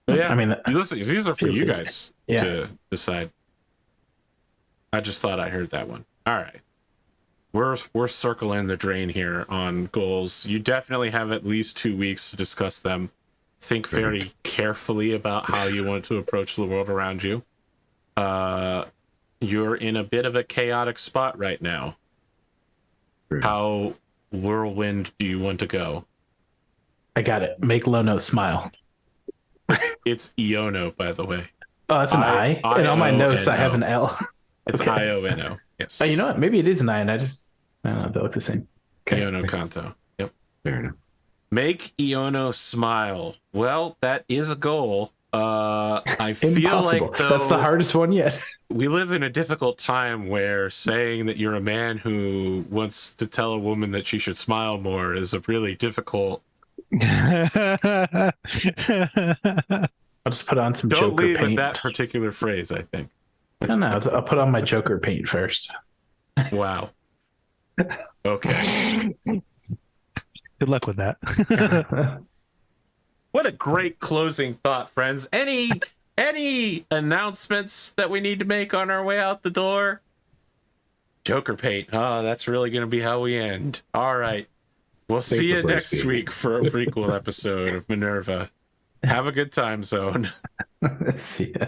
But yeah. I mean, these are for feels you easy. guys Yeah. to decide. I just thought I heard that one. All right. We're circling the drain here on goals. You definitely have at least 2 weeks to discuss them. Think very carefully about how you want to approach the world around you. You're in a bit of a chaotic spot right now. How whirlwind do you want to go? I got it. Make Lono smile. It's Iono, by the way. Oh, that's an I. And on my notes, I have an L. It's Okay. Iono. Yes. Oh, you know what? Maybe it is an I, and I don't know. They look the same. Okay. Iono Kanto. Yep. Fair enough. Make Iono smile. Well, that is a goal. I feel Impossible. like though, That's the hardest one yet. we live in a difficult time where saying that you're a man who wants to tell a woman that she should smile more is a really difficult. I'll just put on some Don't Joker leave paint. with that particular phrase, I think. I don't know. I'll put on my Joker paint first. Wow. Okay. Good luck with that. What a great closing thought, friends. Any announcements that we need to make on our way out the door? Joker paint. Oh, that's really going to be how we end. All right. We'll see you next week for a prequel episode of Minerva. Have a good time, Zone. See ya.